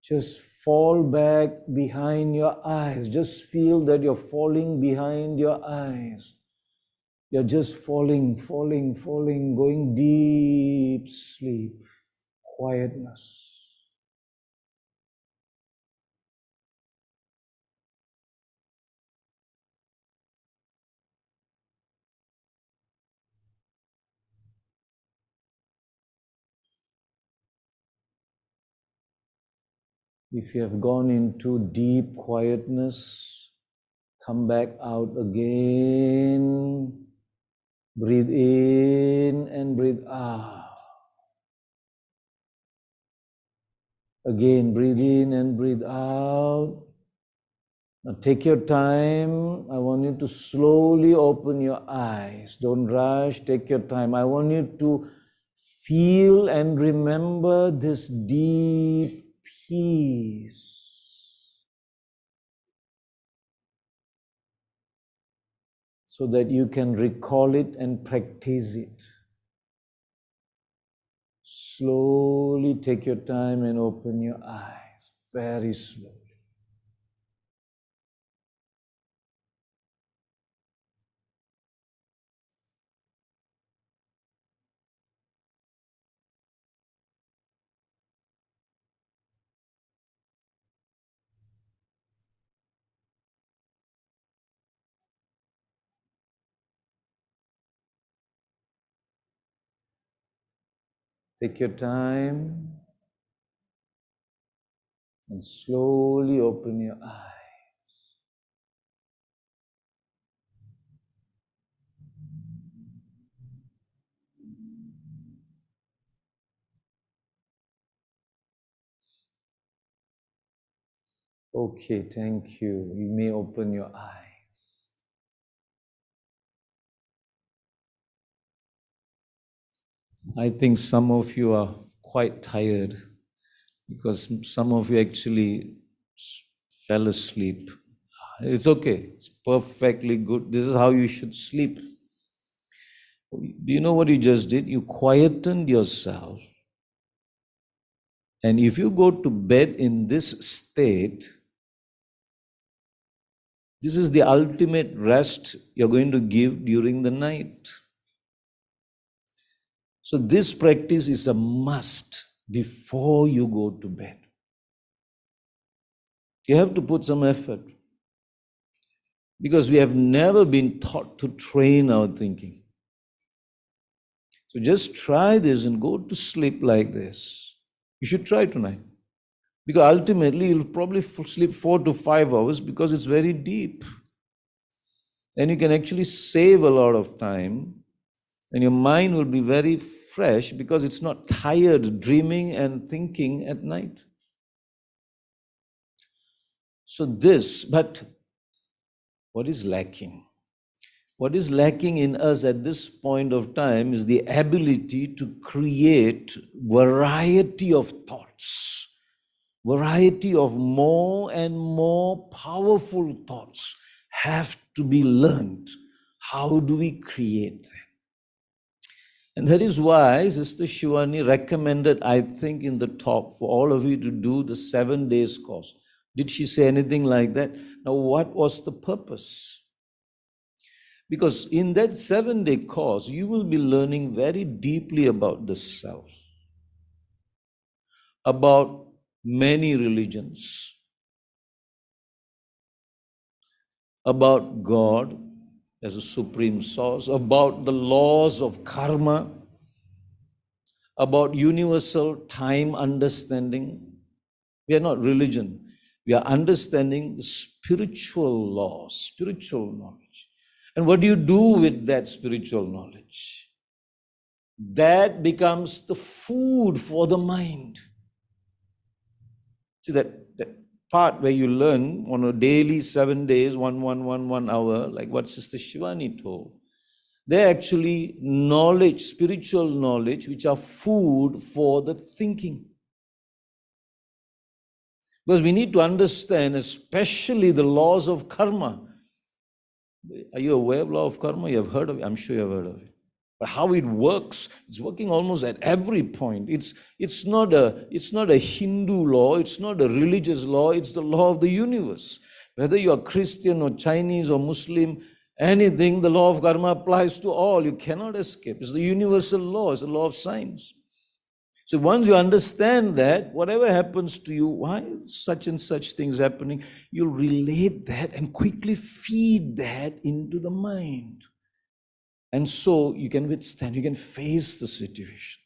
Just fall back behind your eyes. Just feel that you're falling behind your eyes. You're just falling, going deep sleep, quietness. If you have gone into deep quietness, come back out again. Breathe in and breathe out. Again, breathe in and breathe out. Now take your time. I want you to slowly open your eyes. Don't rush. Take your time. I want you to feel and remember this deep peace so that you can recall it and practice it. Slowly take your time and open your eyes. Very slowly. Take your time and slowly open your eyes. Okay, thank you. You may open your eyes. I think some of you are quite tired because some of you actually fell asleep. It's okay. It's perfectly good. This is how you should sleep. Do you know what you just did? You quietened yourself. And if you go to bed in this state, this is the ultimate rest you're going to give during the night. So this practice is a must before you go to bed. You have to put some effort because we have never been taught to train our thinking. So just try this and go to sleep like this. You should try tonight. Because ultimately you'll probably sleep 4 to 5 hours because it's very deep. And you can actually save a lot of time and your mind will be very fresh because it's not tired dreaming and thinking at night. So but what is lacking? What is lacking in us at this point of time is the ability to create variety of thoughts, variety of more and more powerful thoughts have to be learned. How do we create them? And that is why Sister Shivani recommended, I think, in the talk for all of you to do the 7 days course. Did she say anything like that? Now, what was the purpose? Because in that 7-day course, you will be learning very deeply about the self, about many religions, about God as a supreme source, about the laws of karma, about universal time understanding. We are not religion. We are understanding the spiritual laws, spiritual knowledge. And what do you do with that spiritual knowledge? That becomes the food for the mind. See that part where you learn on a daily 7 days, 1 hour, like what Sister Shivani told. They're actually knowledge, spiritual knowledge, which are food for the thinking. Because we need to understand, especially the laws of karma. Are you aware of law of karma? You have heard of it? I'm sure you have heard of it. But how it works, it's working almost at every point. It's not a Hindu law, it's not a religious law, it's the law of the universe. Whether you are Christian or Chinese or Muslim, anything, the law of karma applies to all. You cannot escape. It's the universal law, it's the law of science. So once you understand that, whatever happens to you, why such and such things happening, you'll relate that and quickly feed that into the mind. And so you can withstand, you can face the situation.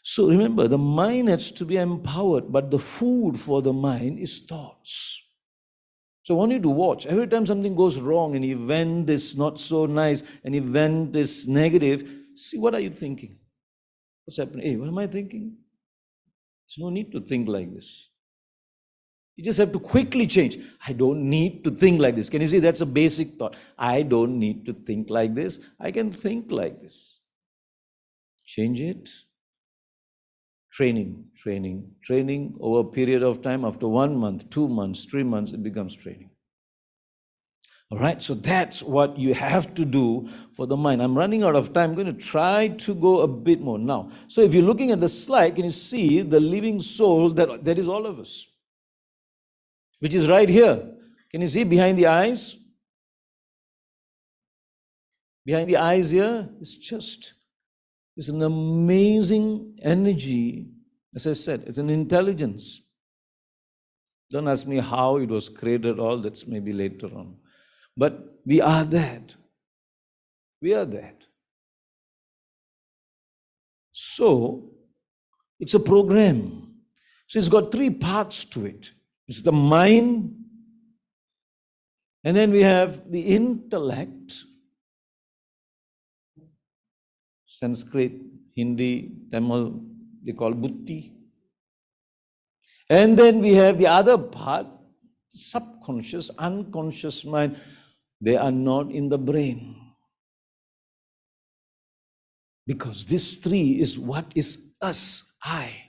So remember, the mind has to be empowered, but the food for the mind is thoughts. So I want you to watch. Every time something goes wrong, an event is not so nice, an event is negative, see, what are you thinking? What's happening? Hey, what am I thinking? There's no need to think like this. You just have to quickly change. I don't need to think like this. Can you see? That's a basic thought. I don't need to think like this. I can think like this. Change it. Training over a period of time. After 1 month, 2 months, 3 months, it becomes training. All right, so that's what you have to do for the mind. I'm running out of time. I'm going to try to go a bit more now. So if you're looking at the slide, can you see the living soul that is all of us? Which is right here. Can you see behind the eyes? Behind the eyes here it's an amazing energy. As I said, it's an intelligence. Don't ask me how it was created, all that's maybe later on. But we are that. We are that. So, it's a program. So it's got 3 parts to it. It's the mind, and then we have the intellect, Sanskrit, Hindi, Tamil, they call buddhi. And then we have the other part, subconscious, unconscious mind. They are not in the brain. Because this 3 is what is us, I.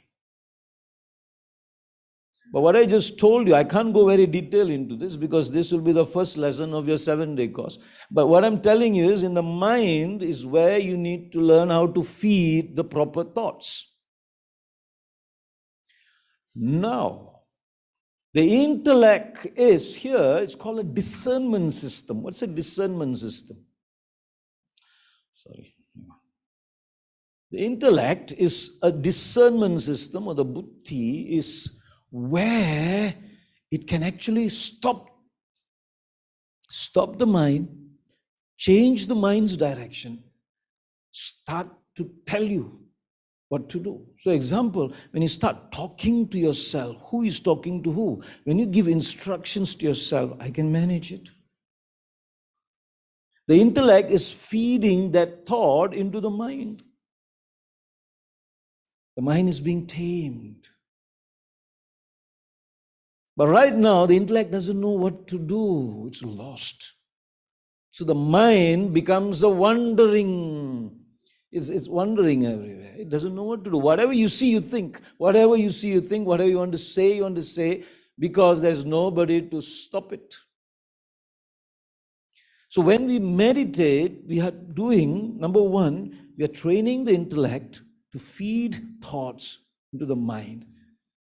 But what I just told you, I can't go very detailed into this because this will be the first lesson of your 7-day course. But what I'm telling you is in the mind is where you need to learn how to feed the proper thoughts. Now, the intellect is here, it's called a discernment system. What's a discernment system? Sorry. The intellect is a discernment system, or the buddhi is where it can actually stop the mind, change the mind's direction, start to tell you what to do. So example, when you start talking to yourself, who is talking to who? When you give instructions to yourself, I can manage it. The intellect is feeding that thought into the mind. The mind is being tamed. But right now, the intellect doesn't know what to do. It's lost. So the mind becomes a wandering. It's wandering everywhere. It doesn't know what to do. Whatever you see, you think. Whatever you see, you think. Whatever you want to say, because there's nobody to stop it. So when we meditate, we are doing, number 1, we are training the intellect to feed thoughts into the mind.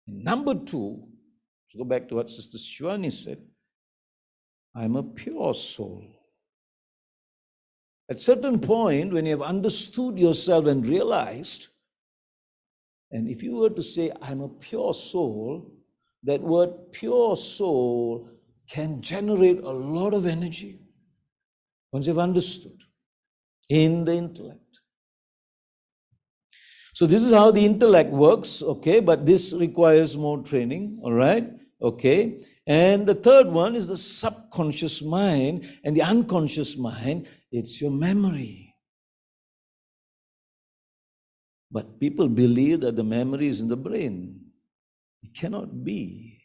And number 2, let's go back to what Sister Shivani said. I'm a pure soul. At certain point, when you have understood yourself and realized, and if you were to say, I'm a pure soul, that word pure soul can generate a lot of energy once you've understood in the intellect. So this is how the intellect works, okay, but this requires more training, all right, okay. And the third one is the subconscious mind, and the unconscious mind, it's your memory. But people believe that the memory is in the brain. It cannot be.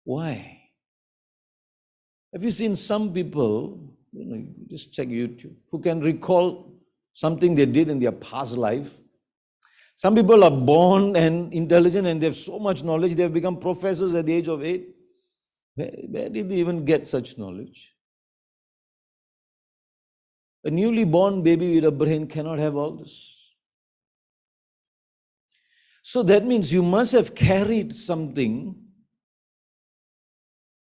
Why? Have you seen some people, just check YouTube, who can recall something they did in their past life? Some people are born and intelligent and they have so much knowledge, they have become professors at the age of 8. Where did they even get such knowledge? A newly born baby with a brain cannot have all this. So that means you must have carried something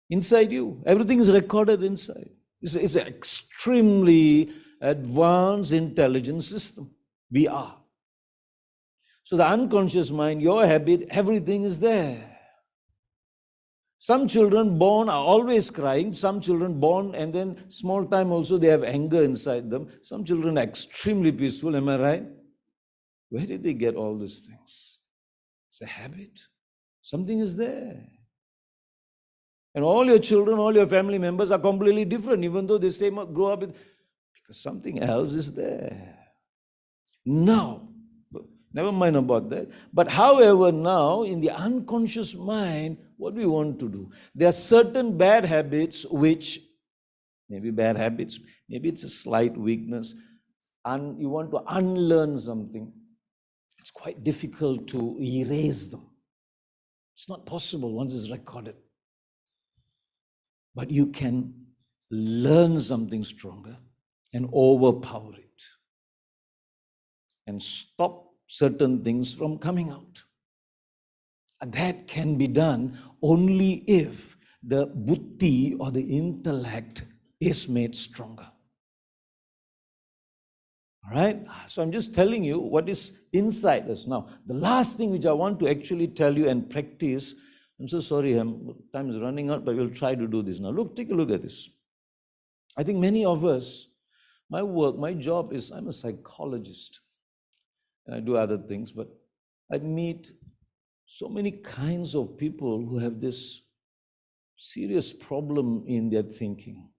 inside you. Everything is recorded inside. It's an extremely advanced intelligence system. We are. So the unconscious mind, your habit, everything is there. Some children born are always crying. Some children born and then small time also they have anger inside them. Some children are extremely peaceful. Am I right? Where did they get all these things? It's a habit. Something is there. And all your children, all your family members are completely different, even though they say grow up with, because something else is there. Now, never mind about that. But however, now in the unconscious mind, what do we want to do? There are certain bad habits which, maybe bad habits, maybe it's a slight weakness, and you want to unlearn something. It's quite difficult to erase them. It's not possible once it's recorded. But you can learn something stronger and overpower it and stop certain things from coming out. And that can be done only if the buddhi or the intellect is made stronger. All right? So I'm just telling you what is inside us. Now, the last thing which I want to actually tell you and practice, I'm so sorry, time is running out, but we'll try to do this now. Look, take a look at this. I think many of us, my job is, I'm a psychologist. And I do other things, but I meet so many kinds of people who have this serious problem in their thinking.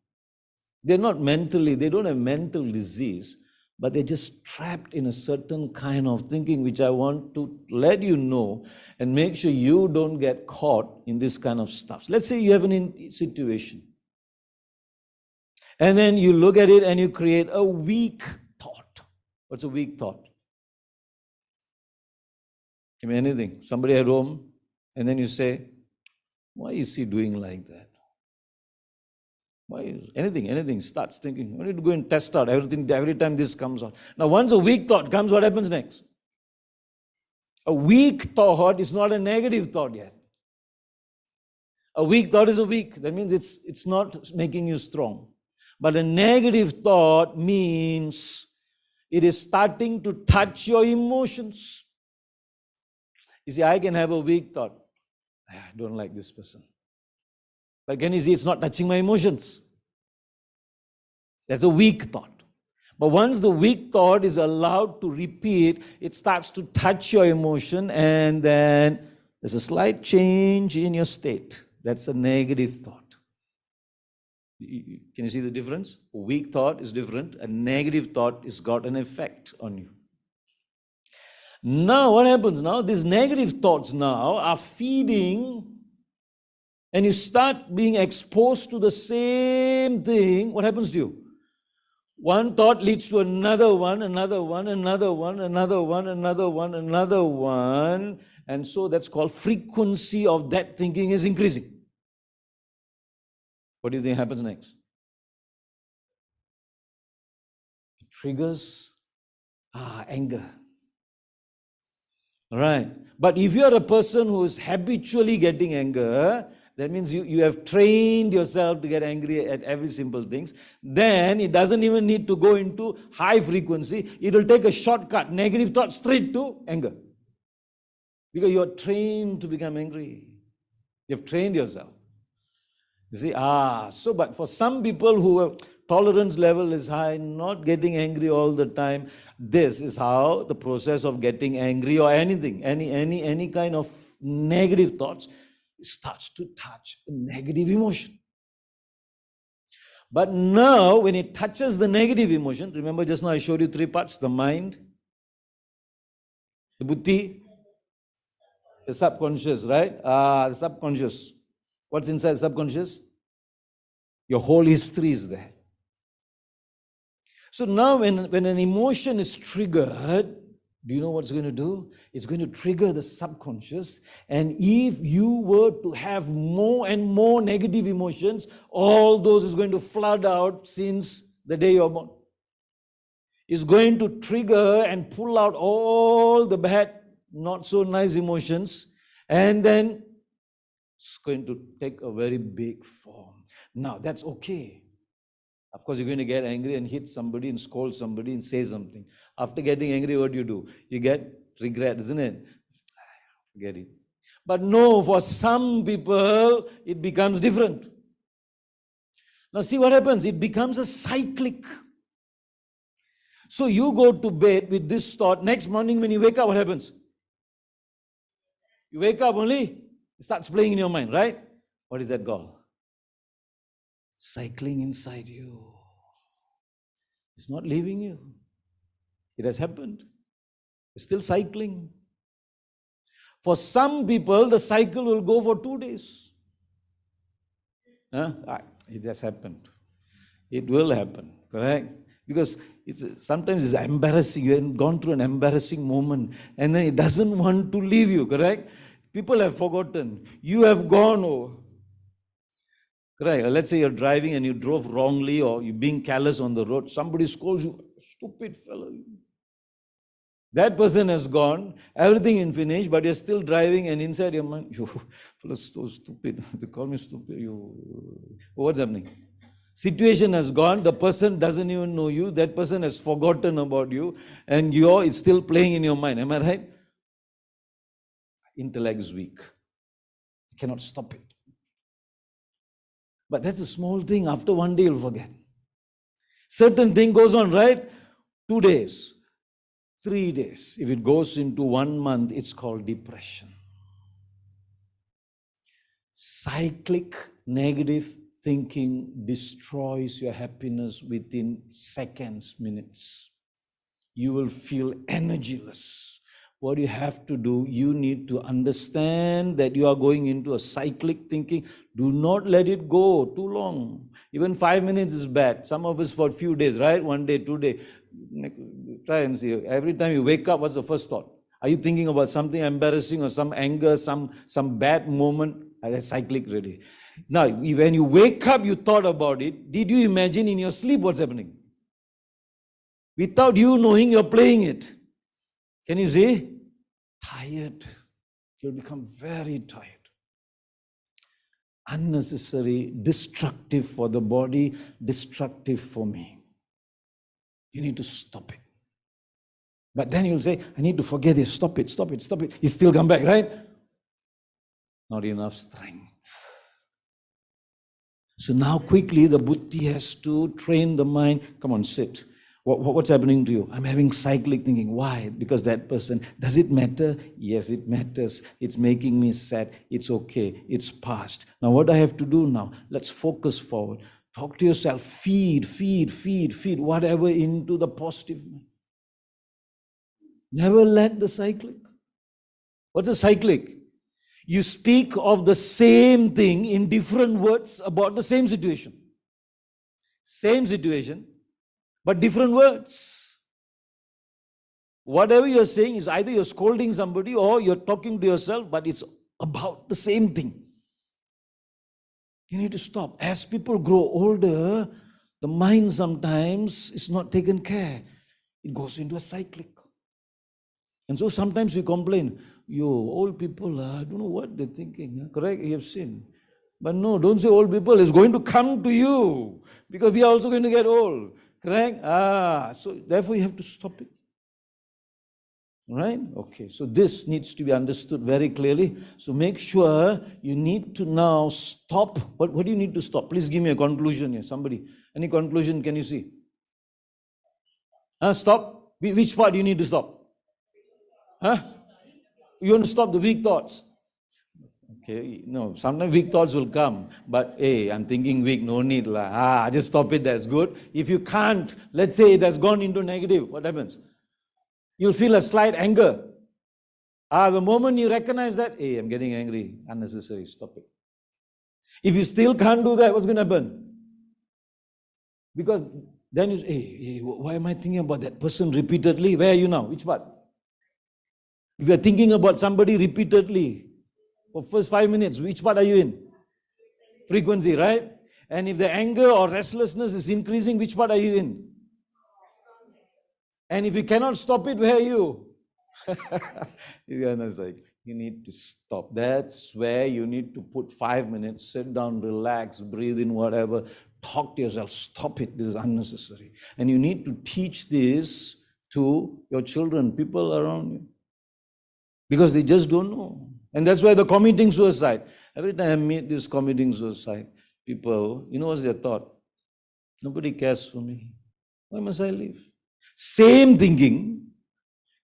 They're not mentally, they don't have mental disease, but they're just trapped in a certain kind of thinking, which I want to let you know and make sure you don't get caught in this kind of stuff. Let's say you have a situation, and then you look at it and you create a weak thought. What's a weak thought? I mean, anything. Somebody at home, and then you say, why is he doing like that? Why is anything starts thinking, I need to go and test out everything every time this comes out. Now, once a weak thought comes, what happens next? A weak thought is not a negative thought yet. A weak thought is a weak. That means it's not making you strong. But a negative thought means it is starting to touch your emotions. You see, I can have a weak thought. I don't like this person. But can you see, it's not touching my emotions. That's a weak thought. But once the weak thought is allowed to repeat, it starts to touch your emotion, and then there's a slight change in your state. That's a negative thought. Can you see the difference? A weak thought is different. A negative thought has got an effect on you. Now, what happens now? These negative thoughts now are feeding, and you start being exposed to the same thing. What happens to you? One thought leads to another one, another one, another one, another one, another one, another one. And so that's called frequency of that thinking is increasing. What do you think happens next? It triggers anger. All right. But if you are a person who is habitually getting anger, that means you have trained yourself to get angry at every simple things. Then it doesn't even need to go into high frequency. It will take a shortcut, negative thought straight to anger. Because you are trained to become angry. You have trained yourself. You see, but for some people who have tolerance level is high, not getting angry all the time, this is how the process of getting angry or anything, any kind of negative thoughts, starts to touch a negative emotion. But now, when it touches the negative emotion, remember just now I showed you three parts, the mind, the buddhi, the subconscious, right? The subconscious. What's inside the subconscious? Your whole history is there. So now when an emotion is triggered, do you know what it's going to do? It's going to trigger the subconscious. And if you were to have more and more negative emotions, all those is going to flood out since the day you're born. is going to trigger and pull out all the bad, not so nice emotions, and then it's going to take a very big form. Now, that's okay. Of course, you're going to get angry and hit somebody and scold somebody and say something. After getting angry, what do? You get regret, isn't it? Forget it. But no, for some people, it becomes different. Now, see what happens. It becomes a cyclic. So you go to bed with this thought. Next morning, when you wake up, what happens? You wake up only, it starts playing in your mind, right? What is that called? Cycling inside you. It's not leaving you. It has happened. It's still cycling. For some people, the cycle will go for 2 days. It has happened. It will happen, correct? Because sometimes it's embarrassing. You have gone through an embarrassing moment and then it doesn't want to leave you, correct? People have forgotten. You have gone over. Correct. Let's say you're driving and you drove wrongly or you're being careless on the road. Somebody scolds you, stupid fellow. That person has gone, everything is finished, but you're still driving and inside your mind, you fellow so stupid. They call me stupid. What's happening? Situation has gone, the person doesn't even know you, that person has forgotten about you, and it's still playing in your mind. Am I right? Intellect is weak. You cannot stop it. But that's a small thing. After 1 day, you'll forget. Certain thing goes on, right? 2 days, 3 days. If it goes into 1 month, it's called depression. Cyclic negative thinking destroys your happiness within seconds, minutes. You will feel energyless. What you have to do, you need to understand that you are going into a cyclic thinking. Do not let it go too long. Even 5 minutes is bad. Some of us for a few days, right? 1 day, 2 days. Try and see. Every time you wake up, what's the first thought? Are you thinking about something embarrassing or some anger, some bad moment? That's cyclic ready. Now, when you wake up, you thought about it. Did you imagine in your sleep what's happening? Without you knowing, you're playing it. Can you see? Tired. You'll become very tired. Unnecessary, destructive for the body, destructive for me. You need to stop it. But then you'll say, I need to forget this. Stop it, stop it, stop it. You still come back, right? Not enough strength. So now quickly the buddhi has to train the mind. Come on, sit. What's happening to you? I'm having cyclic thinking. Why? Because that person. Does it matter? Yes, it matters. It's making me sad. It's okay. It's past. Now what I have to do now? Let's focus forward. Talk to yourself. Feed whatever into the positive. Never let the cyclic. What's a cyclic? You speak of the same thing in different words about the same situation. Same situation, but different words. Whatever you're saying is either you're scolding somebody or you're talking to yourself, but it's about the same thing. You need to stop. As people grow older, the mind sometimes is not taken care. It goes into a cyclic. And so sometimes we complain, old people, I don't know what they're thinking. Correct? You have seen. But no, don't say old people. It's going to come to you because we are also going to get old. Correct? So therefore you have to stop it. Right? Okay, so this needs to be understood very clearly. So make sure you need to now stop. What do you need to stop? Please give me a conclusion here. Somebody. Any conclusion can you see? Stop? Which part do you need to stop? You want to stop the weak thoughts? Okay, no, sometimes weak thoughts will come, but hey, I'm thinking weak, no need lah. Just stop it, that's good. If you can't, let's say it has gone into negative, what happens? You'll feel a slight anger. The moment you recognize that, hey, I'm getting angry, unnecessary, stop it. If you still can't do that, what's going to happen? Because then you say, hey, why am I thinking about that person repeatedly? Where are you now? Which part? If you're thinking about somebody repeatedly for first 5 minutes, which part are you in? Frequency, right? And if the anger or restlessness is increasing, which part are you in? And if you cannot stop it, where are you? It's like, you need to stop. That's where you need to put 5 minutes, sit down, relax, breathe in whatever, talk to yourself, stop it, this is unnecessary. And you need to teach this to your children, people around you, because they just don't know. And that's why the committing suicide. Every time I meet this committing suicide people, you know what's their thought? Nobody cares for me. Why must I live? Same thinking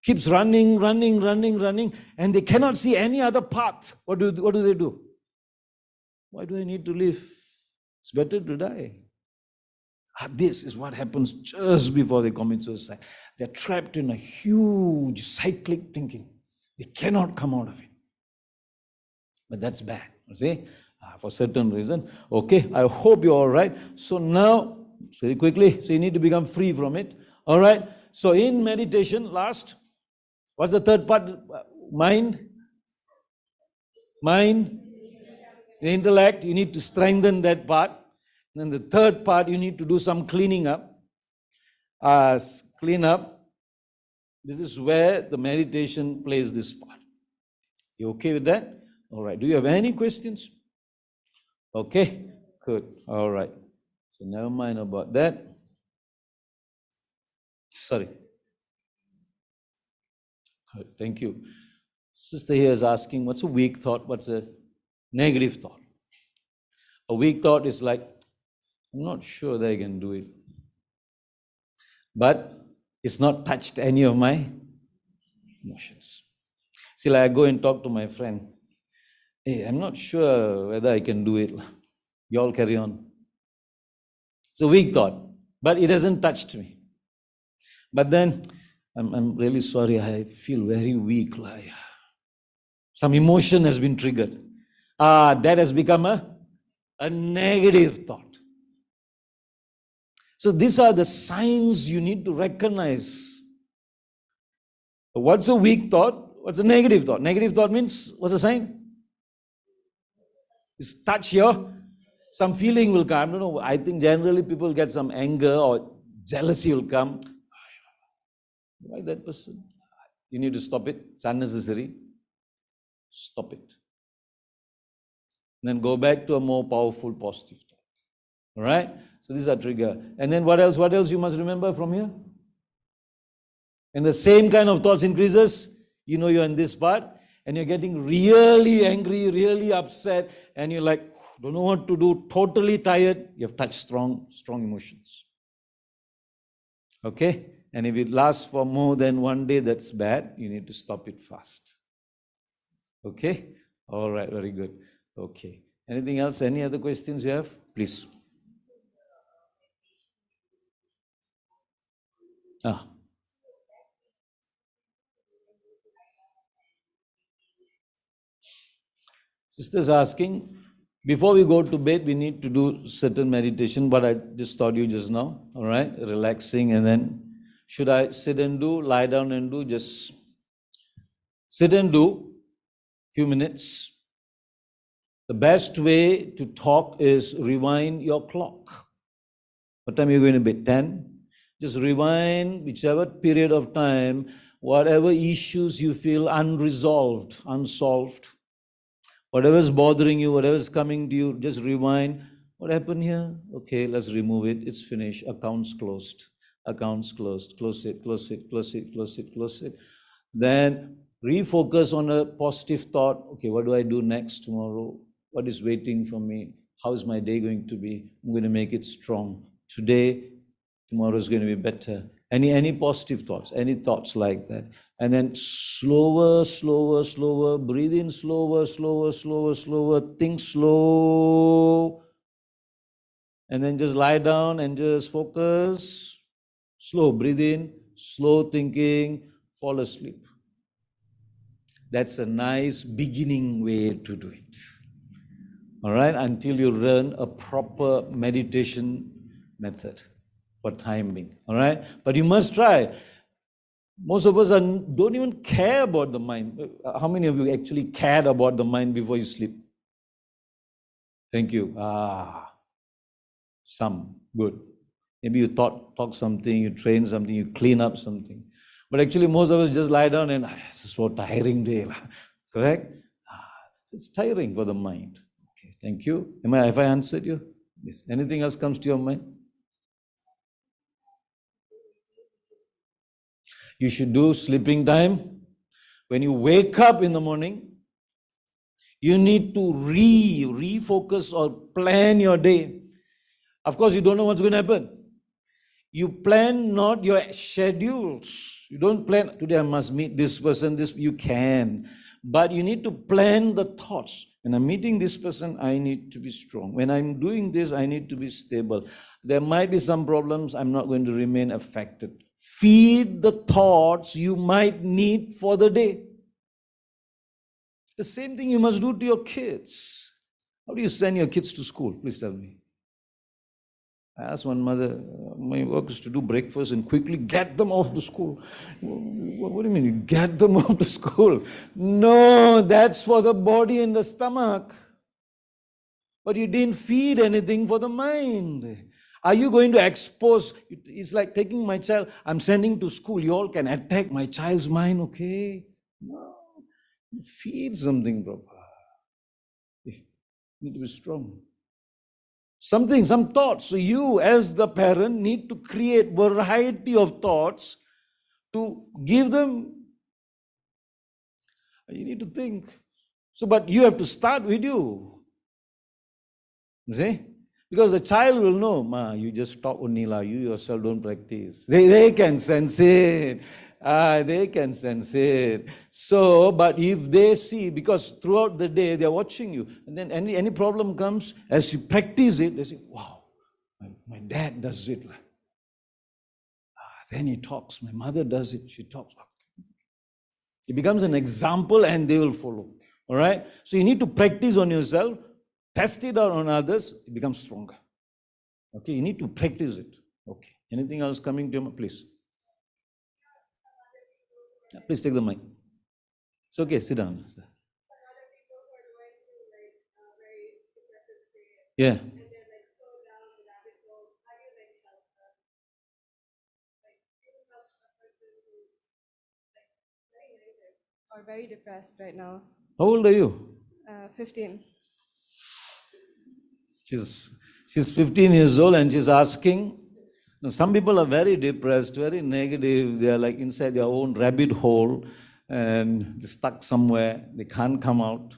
keeps running, and they cannot see any other path. What do they do? Why do I need to live? It's better to die. This is what happens just before they commit suicide. They're trapped in a huge cyclic thinking. They cannot come out of it. But that's bad, you see, for certain reason. Okay, I hope you're all right. So now, very quickly, so you need to become free from it. All right, so in meditation, last, what's the third part? Mind, the intellect, you need to strengthen that part. Then the third part, you need to do some cleaning up. Clean up. This is where the meditation plays this part. You okay with that? All right. Do you have any questions? Okay, good. All right. So never mind about that. Sorry. Good. Thank you. Sister here is asking, what's a weak thought? What's a negative thought? A weak thought is like, I'm not sure that I can do it. But it's not touched any of my emotions. See, like I go and talk to my friend. Hey, I'm not sure whether I can do it. You all carry on. It's a weak thought, but it hasn't touched me. But then, I'm really sorry, I feel very weak. Like some emotion has been triggered. That has become a negative thought. So these are the signs you need to recognize. What's a weak thought? What's a negative thought? Negative thought means, what's the sign? It's touch here, some feeling will come. I don't know, I think generally people get some anger or jealousy will come. Why that person? You need to stop it. It's unnecessary. Stop it. Then go back to a more powerful, positive thought. All right? So these are trigger. And then what else? What else you must remember from here? And the same kind of thoughts increases. You know you're in this part. And you're getting really angry, really upset. And you're like, don't know what to do, totally tired. You have touched strong emotions. Okay? And if it lasts for more than one day, that's bad. You need to stop it fast. Okay? All right, very good. Okay. Anything else? Any other questions you have? Please. Sister's asking, before we go to bed, we need to do certain meditation, but I just taught you just now, all right? Relaxing, and then should I sit and do, lie down and do? Just sit and do, few minutes. The best way to talk is rewind your clock. What time are you going to bed? 10? Just rewind whichever period of time, whatever issues you feel unresolved, unsolved, whatever is bothering you, whatever is coming to you, just rewind. What happened here? Okay, let's remove it. It's finished. Accounts closed. Accounts closed. Close it, close it, close it, close it, close it. Then refocus on a positive thought. Okay, what do I do next tomorrow? What is waiting for me? How is my day going to be? I'm going to make it strong. Today, tomorrow is going to be better. Any positive thoughts, any thoughts like that. And then slower, breathe in slower, think slow. And then just lie down and just focus. Slow, breathe in, slow thinking, fall asleep. That's a nice beginning way to do it. All right, until you learn a proper meditation method for time being. All right, but you must try. Most of us don't even care about the mind. How many of you actually cared about the mind before you sleep? Thank you. Some. Good. Maybe you talk something, you train something, you clean up something. But actually, most of us just lie down and it's so tiring day, correct? It's tiring for the mind. Okay, thank you. Have I answered you? Yes. Anything else comes to your mind? You should do sleeping time. When you wake up in the morning, you need to refocus or plan your day. Of course, you don't know what's going to happen. You plan not your schedules. You don't plan, today I must meet this person, this, you can. But you need to plan the thoughts. When I'm meeting this person, I need to be strong. When I'm doing this, I need to be stable. There might be some problems, I'm not going to remain affected. Feed the thoughts you might need for the day. The same thing you must do to your kids. How do you send your kids to school? Please tell me. I asked one mother, my work is to do breakfast and quickly get them off to school. What do you mean, you get them off to school? No, that's for the body and the stomach. But you didn't feed anything for the mind. Are you going to expose? It's like taking my child, I'm sending to school. You all can attack my child's mind, okay? No. Feed something proper. You need to be strong. Some thoughts. So you as the parent need to create variety of thoughts to give them. You need to think. So, but you have to start with you. See? Because the child will know, Ma, you just talk only la, you yourself don't practice. They can sense it. They can sense it. So, but if they see, because throughout the day they're watching you, and then any problem comes, as you practice it, they say, wow, my dad does it. Then he talks. My mother does it. She talks. It becomes an example and they will follow. All right? So you need to practice on yourself, test it out on others, it becomes stronger. Okay, you need to practice it. Okay. Anything else coming to your mind? Please. Please take the mic. It's okay, sit down. Yeah. Or very depressed right now. How old are you? 15. She's 15 years old and she's asking. Now, some people are very depressed, very negative. They are like inside their own rabbit hole and they're stuck somewhere. They can't come out.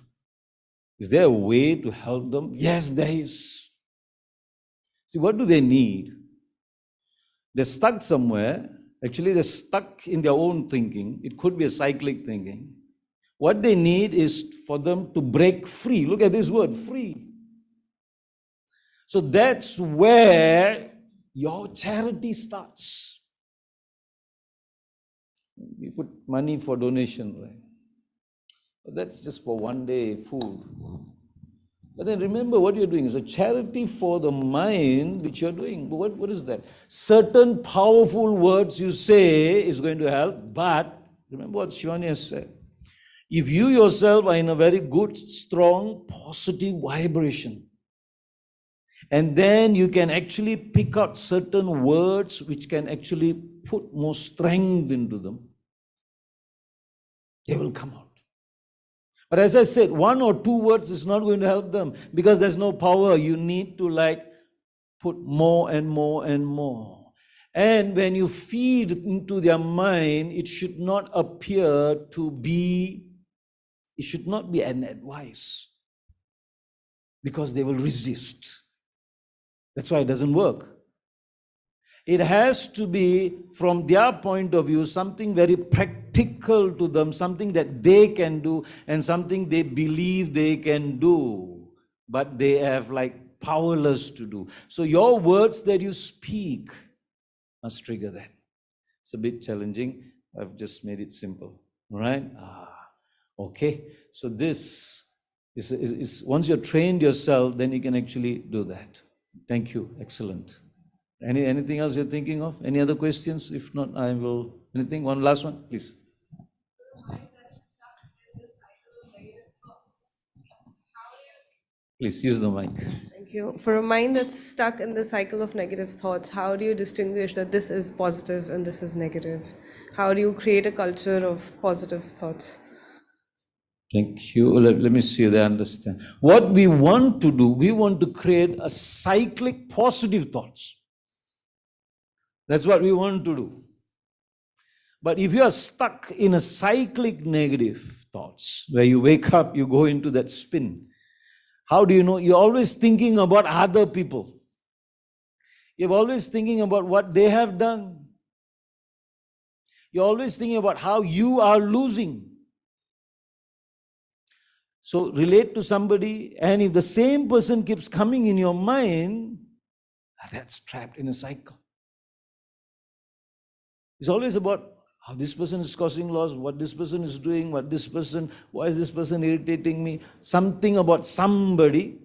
Is there a way to help them? Yes, there is. See, what do they need? They're stuck somewhere. Actually, they're stuck in their own thinking. It could be a cyclic thinking. What they need is for them to break free. Look at this word, free. So that's where your charity starts. You put money for donation, right? But that's just for one day food. But then remember what you're doing is a charity for the mind, which you're doing. But what is that? Certain powerful words you say is going to help, but remember what Shivani has said. If you yourself are in a very good, strong, positive vibration, and then you can actually pick out certain words which can actually put more strength into them, they will come out. But as I said, one or two words is not going to help them because there's no power. You need to put more and more and more. And when you feed into their mind, it should not appear to be, it should not be an advice because they will resist. That's why it doesn't work. It has to be, from their point of view, something very practical to them, something that they can do and something they believe they can do, but they have powerless to do. So your words that you speak must trigger that. It's a bit challenging. I've just made it simple. All right? Okay. So this is once you're trained yourself, then you can actually do that. Thank you. Excellent. Anything else you're thinking of? Any other questions? If not, I will. Anything? One last one, please. Please use the mic. Thank you. For a mind that's stuck in the cycle of negative thoughts, how do you distinguish that this is positive and this is negative? How do you create a culture of positive thoughts? Thank you. Let me see if I understand. What we want to do, we want to create a cyclic positive thoughts. That's what we want to do. But if you are stuck in a cyclic negative thoughts, where you wake up, you go into that spin, how do you know? You're always thinking about other people. You're always thinking about what they have done. You're always thinking about how you are losing. So relate to somebody, and if the same person keeps coming in your mind, that's trapped in a cycle. It's always about how this person is causing loss, what this person is doing, why is this person irritating me? Something about somebody.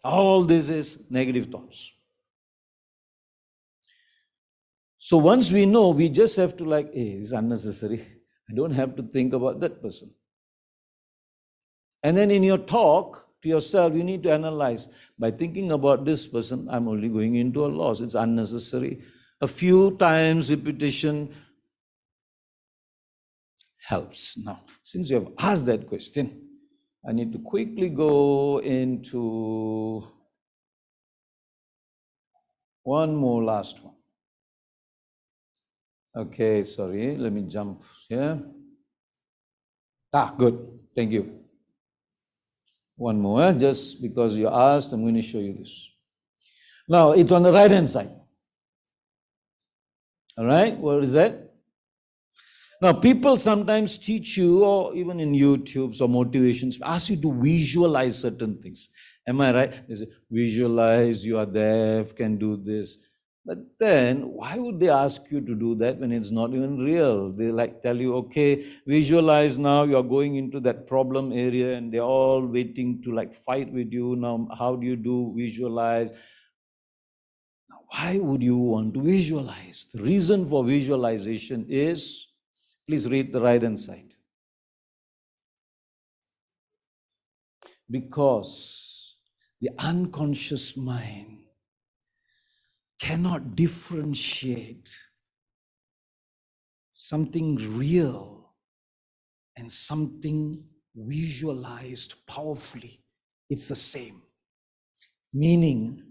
All this is negative thoughts. So once we know, we just have to like, hey, this is unnecessary. I don't have to think about that person. And then in your talk to yourself, you need to analyze, by thinking about this person, I'm only going into a loss. It's unnecessary. A few times repetition helps. Now, since you have asked that question, I need to quickly go into one more last one. Okay, sorry, let me jump here. Good, thank you. One more, just because you asked, I'm going to show you this. Now, it's on the right-hand side. All right, what is that? Now, people sometimes teach you, or even in YouTubes or motivations, ask you to visualize certain things. Am I right? They say, visualize, you are deaf, can do this. But then, why would they ask you to do that when it's not even real? They like tell you, okay, visualize now, you're going into that problem area, and they're all waiting to like fight with you. Now, how do you do visualize? Now, why would you want to visualize? The reason for visualization is, please read the right-hand side. Because the unconscious mind cannot differentiate something real and something visualized powerfully. It's the same. Meaning,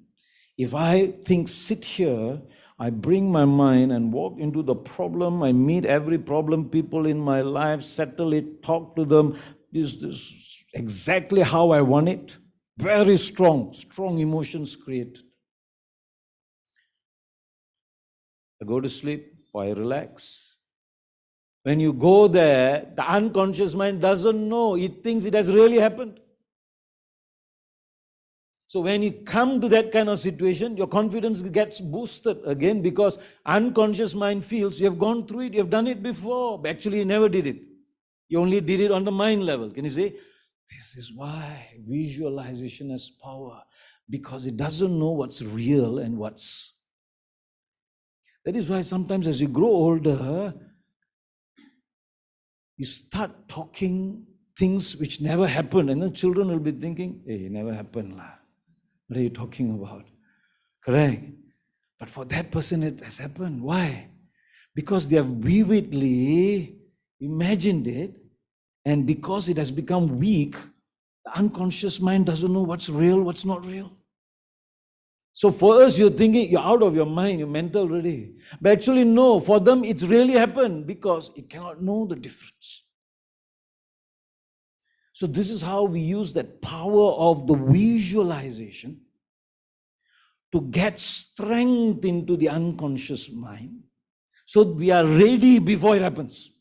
if I think, sit here, I bring my mind and walk into the problem, I meet every problem people in my life, settle it, talk to them, this is exactly how I want it. Very strong emotions created. I go to sleep or I relax. When you go there, the unconscious mind doesn't know. It thinks it has really happened. So when you come to that kind of situation, your confidence gets boosted again, because unconscious mind feels you have gone through it, you have done it before. But actually, you never did it. You only did it on the mind level. Can you see? This is why visualization has power, because it doesn't know what's real and what's. That is why sometimes as you grow older, you start talking things which never happened, and then children will be thinking, hey, it never happened lah. What are you talking about? Correct. But for that person, it has happened. Why? Because they have vividly imagined it, and because it has become weak, the unconscious mind doesn't know what's real, what's not real. So for us, you're thinking, you're out of your mind, you're mental already. But actually, no, for them, it's really happened because it cannot know the difference. So this is how we use that power of the visualization to get strength into the unconscious mind, so we are ready before it happens.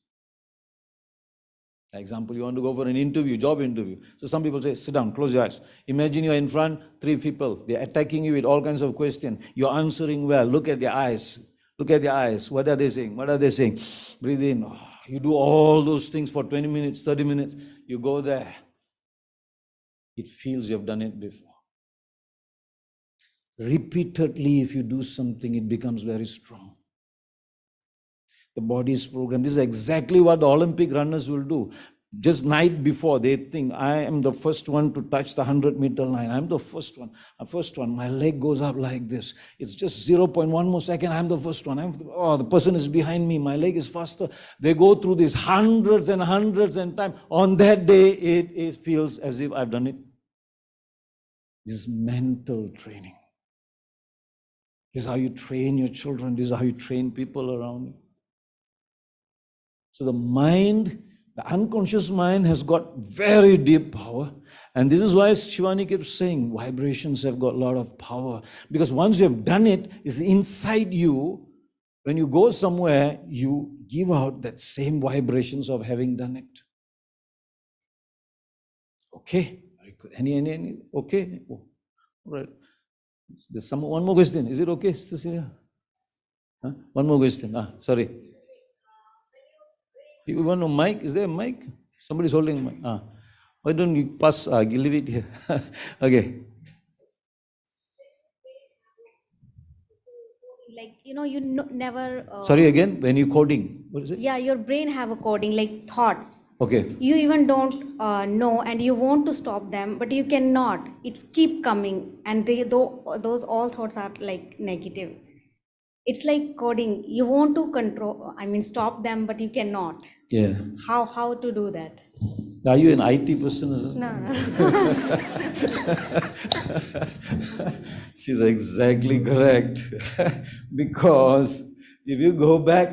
For example, you want to go for an interview, job interview. So some people say, sit down, close your eyes. Imagine you're in front, 3 people. They're attacking you with all kinds of questions. You're answering well. Look at their eyes. Look at their eyes. What are they saying? What are they saying? Breathe in. Oh, you do all those things for 20 minutes, 30 minutes. You go there. It feels you have done it before. Repeatedly, if you do something, it becomes very strong. The body is programmed. This is exactly what the Olympic runners will do. Just night before, they think, I am the first one to touch the 100-meter line. I'm the first one. My leg goes up like this. It's just 0.1 more second. I'm the first one. The person is behind me. My leg is faster. They go through this hundreds and time. On that day, it feels as if I've done it. This is mental training. This is how you train your children. This is how you train people around you. So the mind, the unconscious mind has got very deep power. And this is why Shivani keeps saying vibrations have got a lot of power. Because once you have done it, it's inside you. When you go somewhere, you give out that same vibrations of having done it. Okay. Any? Okay. Oh, all right. There's one more question. Is it okay, Cecilia? Huh? One more question. Sorry. You want a mic? Is there a mic? Somebody's holding a mic. Why don't you pass? Leave it here. Okay. Like, you never... Sorry again, when you coding, what is it? Yeah, your brain have a coding, like thoughts. Okay. You even don't know, and you want to stop them, but you cannot. It's keep coming, and those all thoughts are like negative. It's like coding. You want to stop them, but you cannot. Yeah. How to do that? Are you an IT person as well? No. She's exactly correct. Because if you go back,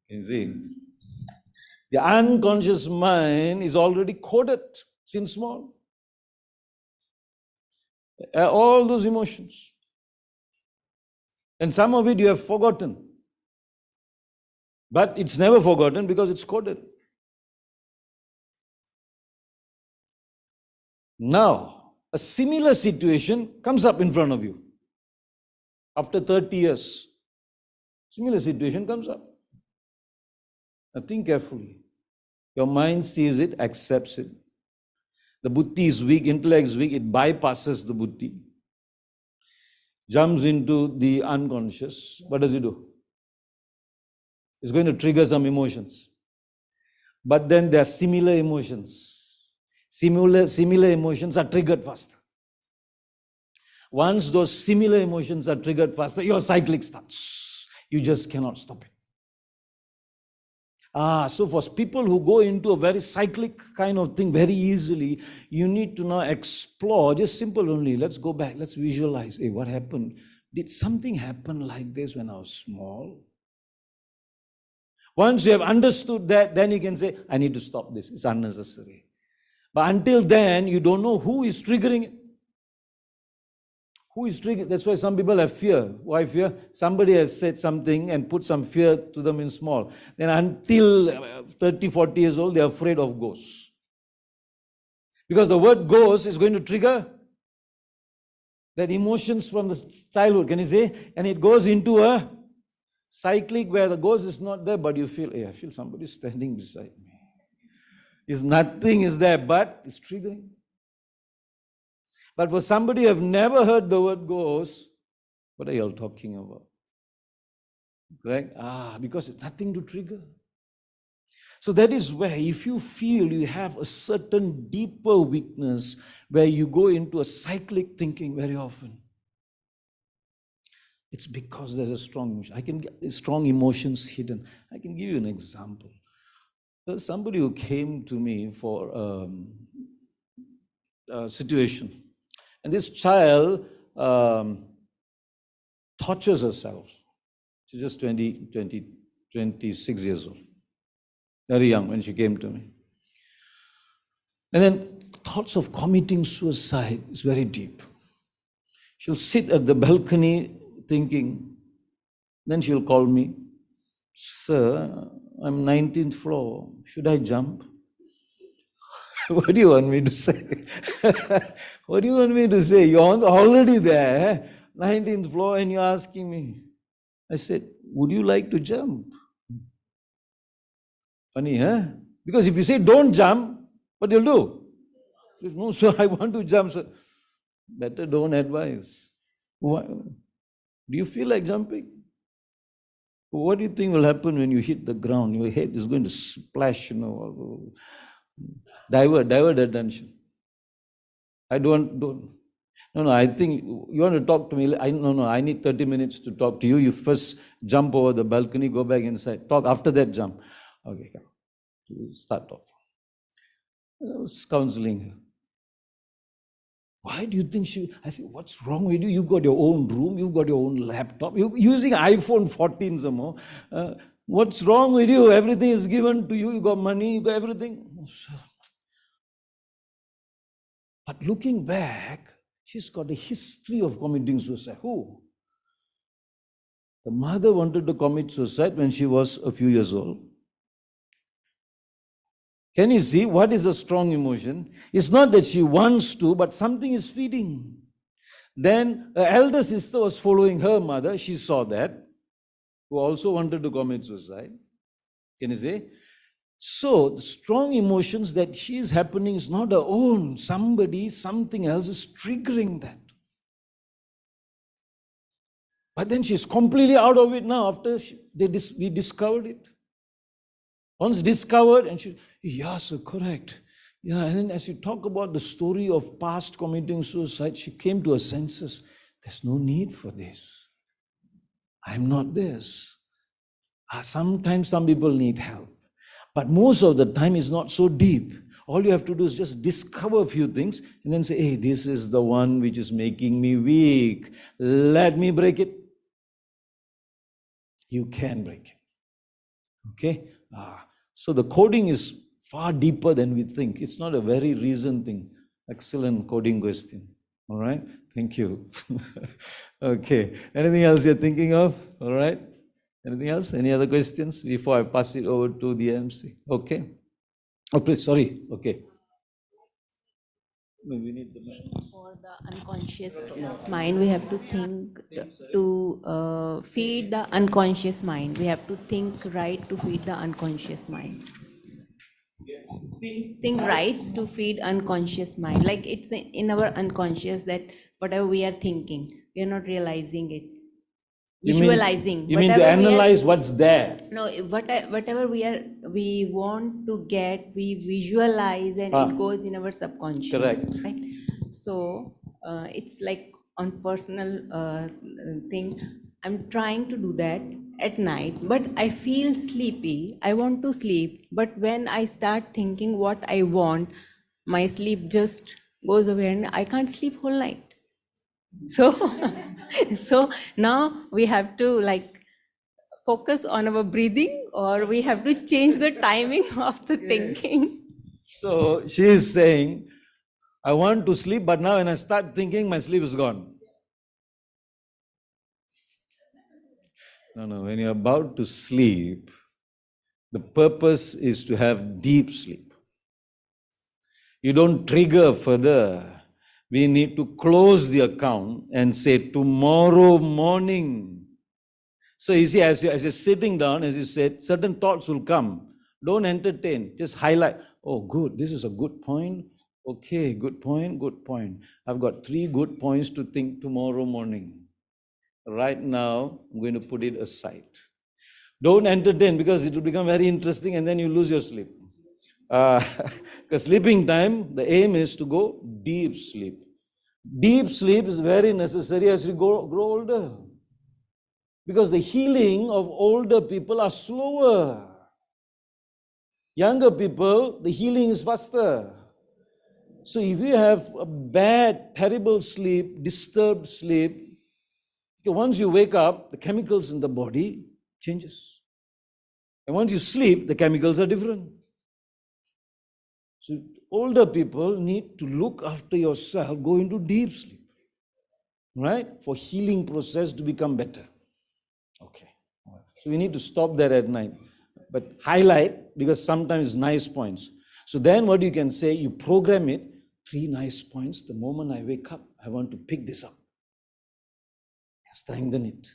you see, the unconscious mind is already coded since small. All those emotions. And some of it you have forgotten. But it's never forgotten because it's coded. Now, a similar situation comes up in front of you. After 30 years, similar situation comes up. Now think carefully. Your mind sees it, accepts it. The buddhi is weak, intellect is weak, it bypasses the buddhi. Jumps into the unconscious. What does it do? It's going to trigger some emotions. But then there are similar emotions. Similar emotions are triggered faster. Once those similar emotions are triggered faster, your cyclic starts. You just cannot stop it. So for people who go into a very cyclic kind of thing very easily, you need to now explore, just simple only. Let's go back, let's visualize. Hey, what happened? Did something happen like this when I was small? Once you have understood that, then you can say, I need to stop this. It's unnecessary. But until then, you don't know who is triggering it. Who is triggering? That's why some people have fear. Why fear? Somebody has said something and put some fear to them in small. Then until 30, 40 years old, they are afraid of ghosts. Because the word ghost is going to trigger that emotions from the childhood. Can you say? And it goes into a cyclic where the ghost is not there, but you feel, hey, I feel somebody standing beside me. Nothing is there, but it's triggering. But for somebody who have never heard the word ghost, what are you all talking about? Correct? Because it's nothing to trigger. So that is where if you feel you have a certain deeper weakness where you go into a cyclic thinking very often, it's because there's a strong emotion. I can get strong emotions hidden. I can give you an example. There's somebody who came to me for a situation. And this child tortures herself. She's just 26 years old. Very young when she came to me. And then thoughts of committing suicide is very deep. She'll sit at the balcony thinking. Then she'll call me, sir, I'm 19th floor. Should I jump? What do you want me to say? What do you want me to say? You're already there, 19th floor, and you're asking me. I said, would you like to jump? Funny, huh? Because if you say don't jump, what you'll do? No, sir, I want to jump, sir. Better don't advise. Why? Do you feel like jumping? What do you think will happen when you hit the ground? Your head is going to splash, divert attention. Don't. No, I think you want to talk to me. I need 30 minutes to talk to you. You first jump over the balcony, go back inside. Talk after that, jump. Okay, come. Start talking. I was counseling her. Why do you think I said, what's wrong with you? You got your own room, you got your own laptop, you're using iPhone 14 some more. What's wrong with you? Everything is given to you, you got money, you got everything. But looking back, she's got a history of committing suicide. Who? The mother wanted to commit suicide when she was a few years old. Can you see what is a strong emotion? It's not that she wants to, but something is feeding. Then her elder sister was following her mother. She saw that, who also wanted to commit suicide. Can you see? So the strong emotions that she is happening is not her own. Something else is triggering that. But then she's completely out of it now after we discovered it. Once discovered, and she, yeah, so correct. Yeah, and then as you talk about the story of past committing suicide, she came to her senses. There's no need for this. I'm not this. Sometimes some people need help. But most of the time it's not so deep. All you have to do is just discover a few things and then say, hey, this is the one which is making me weak. Let me break it. You can break it. Okay? So the coding is far deeper than we think. It's not a very reason thing. Excellent coding question. All right? Thank you. Okay. Anything else you're thinking of? All right? Anything else? Any other questions before I pass it over to the MC? Okay. Oh, please, sorry. Okay. We need the For the unconscious mind, we have to think to feed the unconscious mind. We have to think right to feed the unconscious mind. Think right to feed unconscious mind. Like it's in our unconscious that whatever we are thinking, we are not realizing it. Visualizing. You mean to analyze what's there? No, whatever we want to get, we visualize and it goes in our subconscious. Correct. Right? So it's like on personal thing. I'm trying to do that at night, but I feel sleepy. I want to sleep, but when I start thinking what I want, my sleep just goes away and I can't sleep whole night. So, so now we have to like focus on our breathing, or we have to change the timing of the thinking. So she is saying, I want to sleep, but now when I start thinking, my sleep is gone. No, when you're about to sleep, the purpose is to have deep sleep. You don't trigger further. We need to close the account and say, tomorrow morning. So you see, as you're sitting down, as you said, certain thoughts will come. Don't entertain, just highlight. Oh, good, this is a good point. Okay, good point, good point. I've got 3 good points to think tomorrow morning. Right now, I'm going to put it aside. Don't entertain because it will become very interesting and then you lose your sleep. Because sleeping time, the aim is to go deep sleep. Deep sleep is very necessary as you grow older. Because the healing of older people are slower. Younger people, the healing is faster. So if you have a bad, terrible sleep, disturbed sleep, once you wake up, the chemicals in the body changes. And once you sleep, the chemicals are different. So older people need to look after yourself, go into deep sleep, right? For healing process to become better. Okay. So we need to stop there at night. But highlight, because sometimes nice points. So then what you can say, you program it, 3 nice points. The moment I wake up, I want to pick this up. Strengthen it.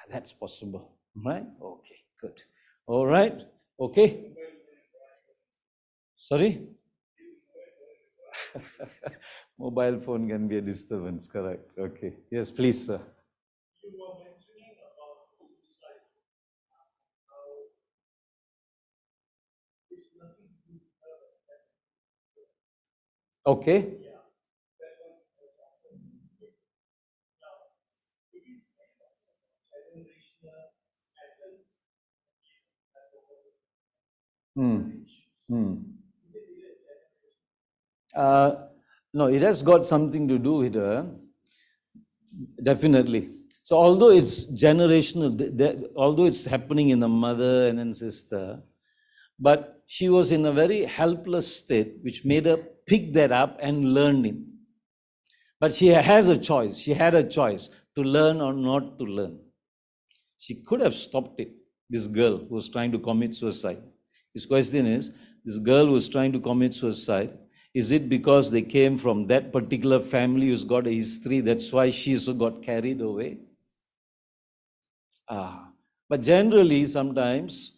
That's possible, right? Okay, good. All right, okay. Sorry? Mobile phone can be a disturbance, correct. Okay. Yes, please, sir. Okay. Hmm. Hmm. Uh, no, it has got something to do with her, definitely. So, although it's generational, although it's happening in the mother and then sister, but she was in a very helpless state, which made her pick that up and learn it. But she has a choice. She had a choice to learn or not to learn. She could have stopped it. This girl who was trying to commit suicide. His question is, this girl who was trying to commit suicide, is it because they came from that particular family who's got a history, that's why she also got carried away? But generally, sometimes,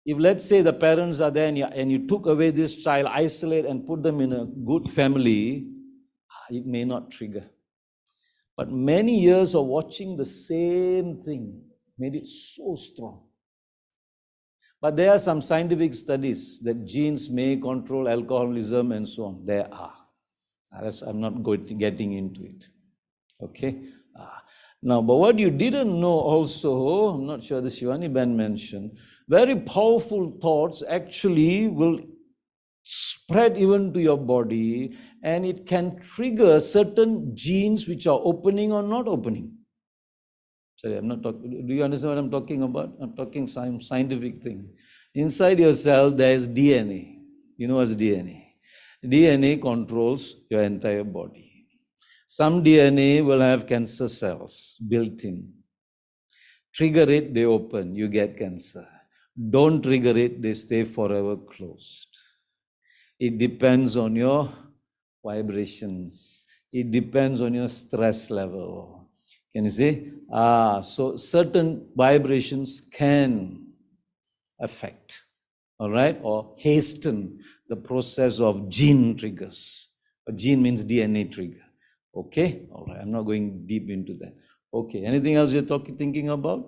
if let's say the parents are there and you took away this child, isolate and put them in a good family, it may not trigger. But many years of watching the same thing made it so strong. But there are some scientific studies that genes may control alcoholism and so on. There are. I'm not getting into it. Okay? Now, but what you didn't know also, I'm not sure the Shivani Ben mentioned, very powerful thoughts actually will spread even to your body, and it can trigger certain genes which are opening or not opening. Sorry, I'm not talking. Do you understand what I'm talking about? I'm talking some scientific thing. Inside your cell, there is DNA. You know what's DNA? DNA controls your entire body. Some DNA will have cancer cells built in. Trigger it, they open, you get cancer. Don't trigger it, they stay forever closed. It depends on your vibrations. It depends on your stress level. Can you see? So certain vibrations can affect, all right, or hasten the process of gene triggers. A gene means DNA trigger. Okay, all right, I'm not going deep into that. Okay, anything else you're thinking about?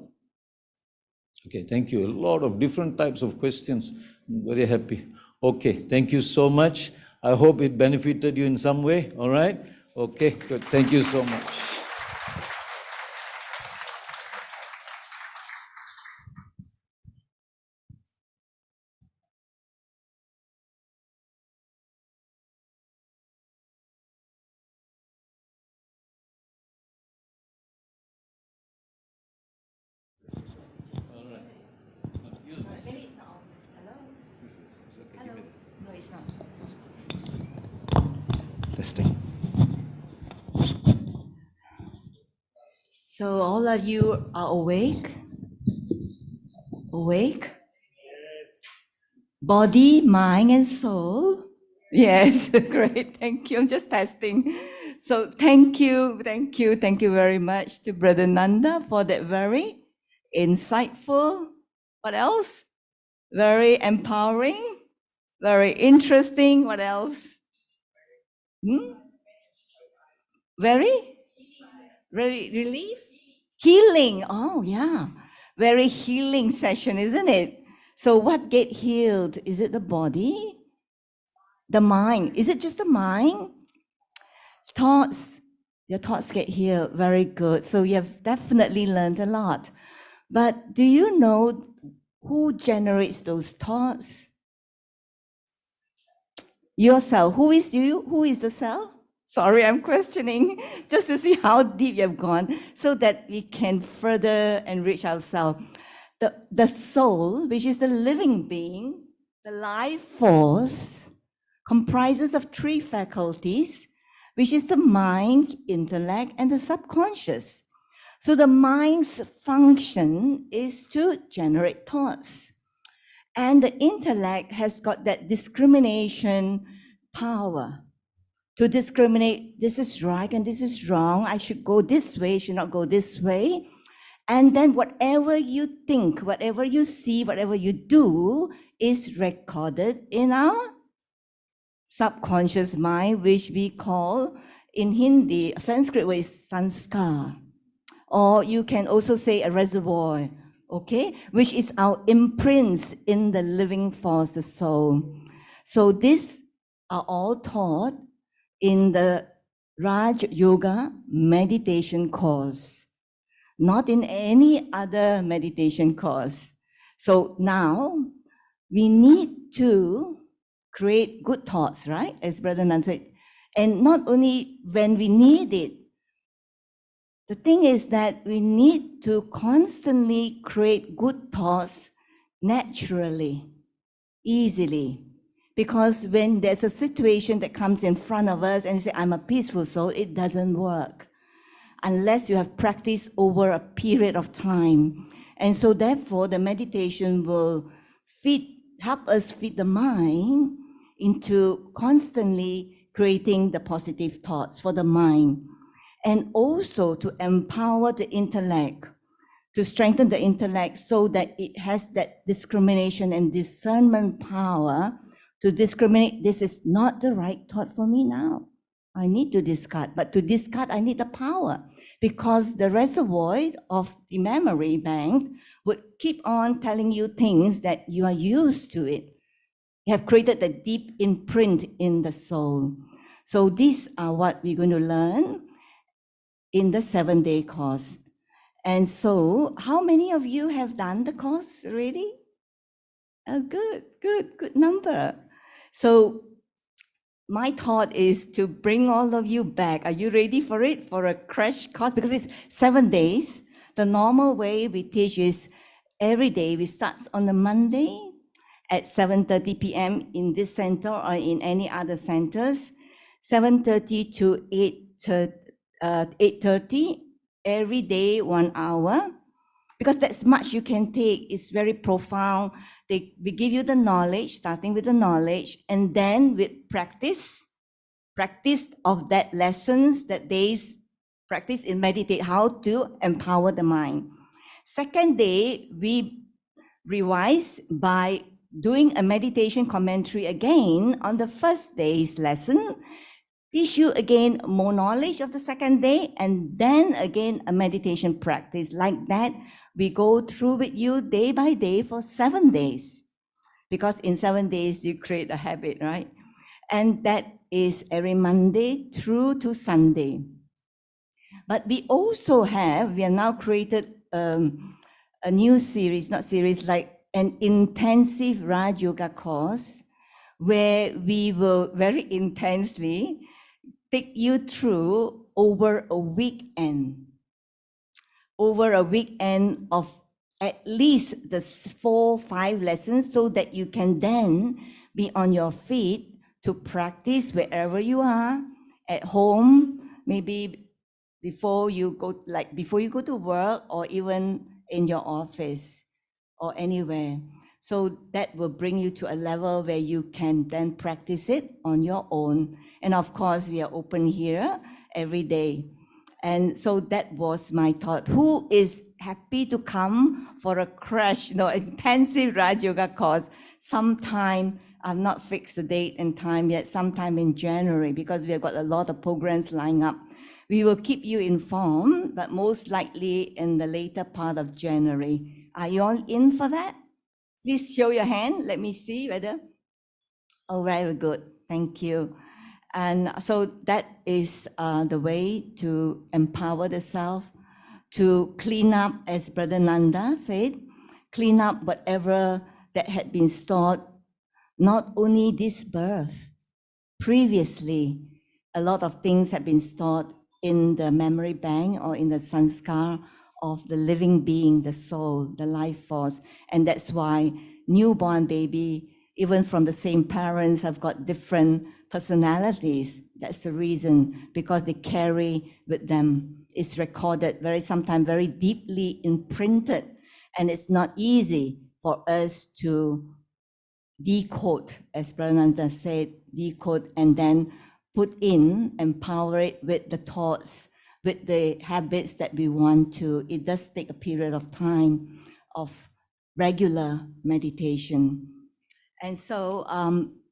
Okay, thank you. A lot of different types of questions. I'm very happy. Okay, thank you so much. I hope it benefited you in some way, all right? Okay, good. Thank you so much. No, it's not. Testing. So all of you are awake? Awake? Body, mind, and soul? Yes, great. Thank you. I'm just testing. So thank you very much to Brother Nanda for that very insightful, what else? Very empowering, very interesting. What else? Very relief? Healing. Oh, yeah. Very healing session, isn't it? So what get healed? Is it the body? The mind? Is it just the mind? Thoughts. Your thoughts get healed. Very good. So you have definitely learned a lot. But do you know who generates those thoughts? Yourself. Who is you? Who is the self? Sorry, I'm questioning just to see how deep you've gone so that we can further enrich ourselves. The soul, which is the living being, the life force, comprises of three faculties, which is the mind, intellect, and the subconscious. So the mind's function is to generate thoughts. And the intellect has got that discrimination power to discriminate, this is right and this is wrong, I should go this way, should not go this way. And then whatever you think, whatever you see, whatever you do is recorded in our subconscious mind, which we call in Hindi, Sanskrit word is sanskar. Or you can also say a reservoir, okay, which is our imprints in the living force, the soul. So these are all taught in the Raj Yoga meditation course, not in any other meditation course. So now we need to create good thoughts, right? As Brother Nanda said. And not only when we need it, the thing is that we need to constantly create good thoughts naturally, easily. Because when there's a situation that comes in front of us and you say, I'm a peaceful soul, it doesn't work unless you have practiced over a period of time. And so therefore, the meditation will help us feed the mind into constantly creating the positive thoughts for the mind, and also to empower the intellect, to strengthen the intellect so that it has that discrimination and discernment power to discriminate, this is not the right thought for me now. I need to discard, but to discard, I need the power, because the reservoir of the memory bank would keep on telling you things that you are used to it. You have created a deep imprint in the soul. So these are what we're going to learn in the 7-day course. And so how many of you have done the course already? Oh, good number. So my thought is to bring all of you back. Are you ready for it, for a crash course? Because it's 7 days. The normal way we teach is every day. We start on a Monday at 7:30 p.m. in this center or in any other centers, 7:30 to 8:30, every day, 1 hour. Because that's much you can take. It's very profound. We give you the knowledge, starting with the knowledge, and then with practice of that lessons, that day's practice in meditate, how to empower the mind. Second day, we revise by doing a meditation commentary again on the first day's lesson, teach you again more knowledge of the second day, and then again a meditation practice. Like that, we go through with you day by day for 7 days. Because in 7 days, you create a habit, right? And that is every Monday through to Sunday. But we have now created a new series, like an intensive Raj Yoga course, where we will very intensely take you through over a weekend of at least the 4-5 lessons, so that you can then be on your feet to practice wherever you are, at home, maybe before you go to work, or even in your office or anywhere. So that will bring you to a level where you can then practice it on your own. And of course, we are open here every day. And so that was my thought. Who is happy to come for a crash, intensive Raj Yoga course sometime? I've not fixed the date and time yet, sometime in January, because we have got a lot of programs lined up. We will keep you informed, but most likely in the later part of January. Are you all in for that? Please show your hand. Let me see whether. Oh, very good. Thank you. And so that is the way to empower the self, to clean up, as Brother Nanda said, clean up whatever that had been stored, not only this birth. Previously, a lot of things have been stored in the memory bank or in the sanskar of the living being, the soul, the life force. And that's why newborn baby, even from the same parents, have got different personalities. That's the reason, because they carry with them. It's recorded, sometimes very deeply imprinted. And it's not easy for us to decode, as Brother Nanda said, decode and then put in, empower it with the thoughts, with the habits that we want to. It does take a period of time of regular meditation. And so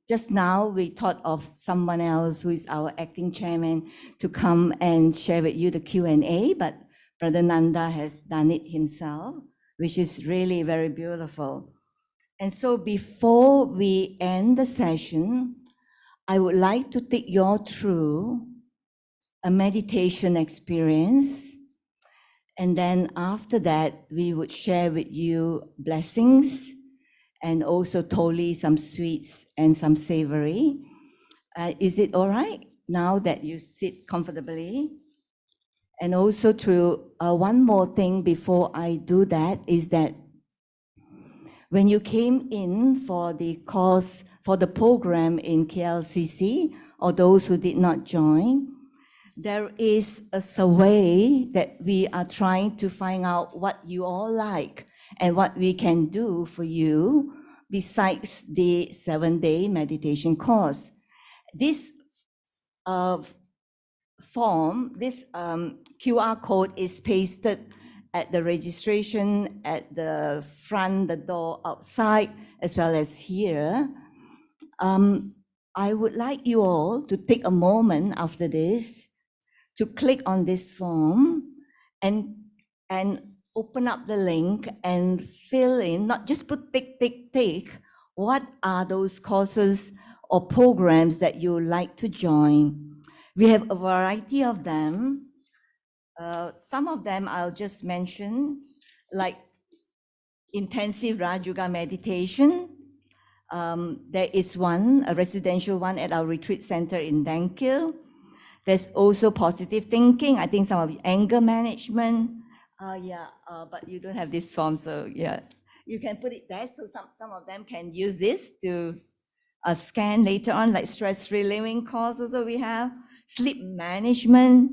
just now we thought of someone else who is our acting chairman to come and share with you the Q&A, but Brother Nanda has done it himself, which is really very beautiful. And so before we end the session, I would like to take you all through a meditation experience. And then after that, we would share with you blessings and also totally some sweets and some savory. Is it all right now that you sit comfortably? And also through one more thing before I do that is that when you came in for the course, for the program in KLCC, or those who did not join, there is a survey that we are trying to find out what you all like and what we can do for you besides the 7-day meditation course. This form, this QR code is pasted at the registration at the front, the door outside, as well as here. I would like you all to take a moment after this to click on this form and open up the link and fill in, not just put tick, tick, tick, what are those courses or programs that you would like to join. We have a variety of them. Some of them I'll just mention, like intensive Raj Yoga meditation. There is one, a residential one at our retreat center in Dankil. There's also positive thinking. I think some of anger management. But you don't have this form, so yeah. You can put it there, so some of them can use this to scan later on, like stress-free living course also we have. Sleep management,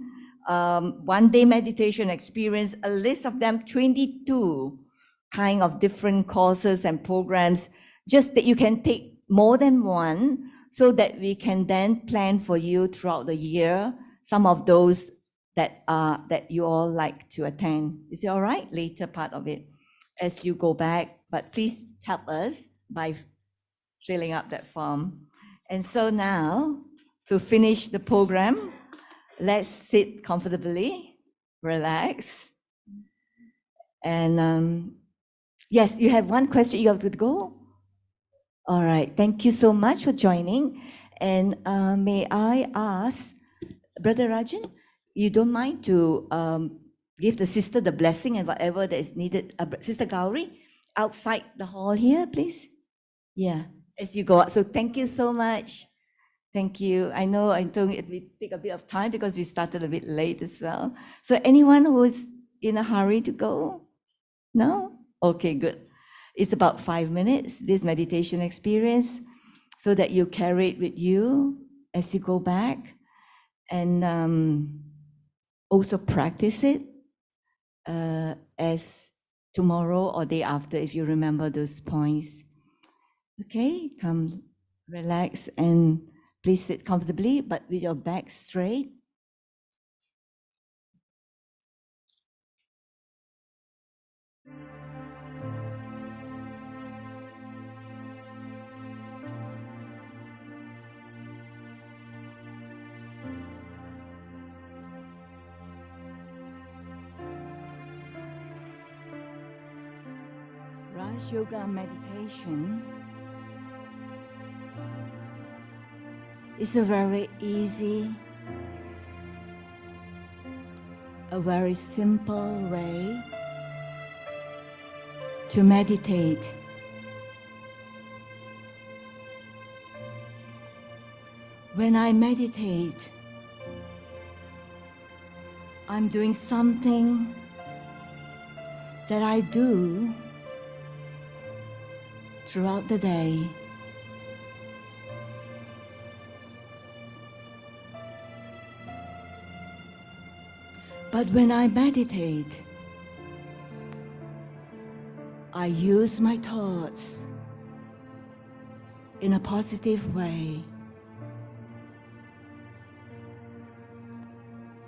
1-day meditation experience, a list of them, 22 kind of different courses and programs, just that you can take more than one, so that we can then plan for you throughout the year, some of those that you all like to attend. Is it all right? Later part of it, as you go back, but please help us by filling up that form. And so now, to finish the program, let's sit comfortably, relax. And yes, you have one question, you have to go? All right, thank you so much for joining. And may I ask, Brother Rajan, you don't mind to give the sister the blessing and whatever that is needed. Sister Gauri, outside the hall here, please. Yeah, as you go out. So thank you so much. Thank you. I know it will take a bit of time because we started a bit late as well. So anyone who is in a hurry to go? No? Okay, good. It's about 5 minutes, this meditation experience, so that you carry it with you as you go back, and also practice it as tomorrow or day after, if you remember those points. Okay, come relax and please sit comfortably, but with your back straight. Raj Yoga meditation is a very easy, a very simple way to meditate. When I meditate, I'm doing something that I do throughout the day. But when I meditate, I use my thoughts in a positive way.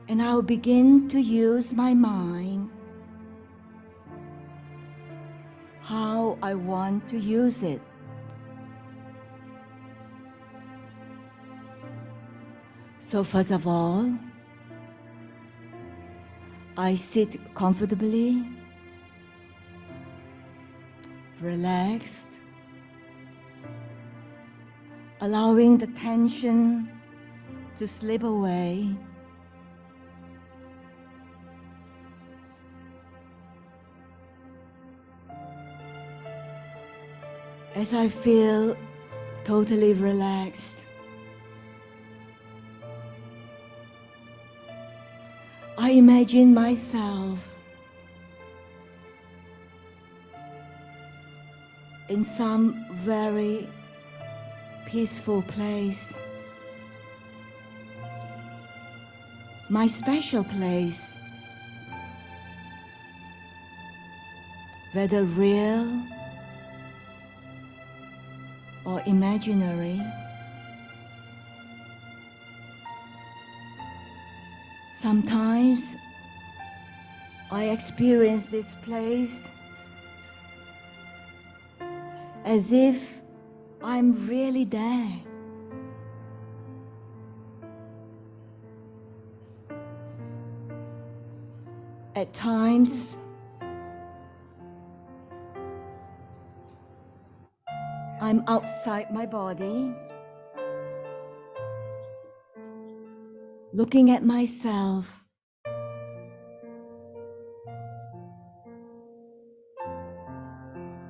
And I'll begin to use my mind how I want to use it. So first of all, I sit comfortably, relaxed, allowing the tension to slip away. As I feel totally relaxed, I imagine myself in some very peaceful place, my special place, whether real or imaginary. Sometimes I experience this place as if I'm really there. At times, I'm outside my body, looking at myself.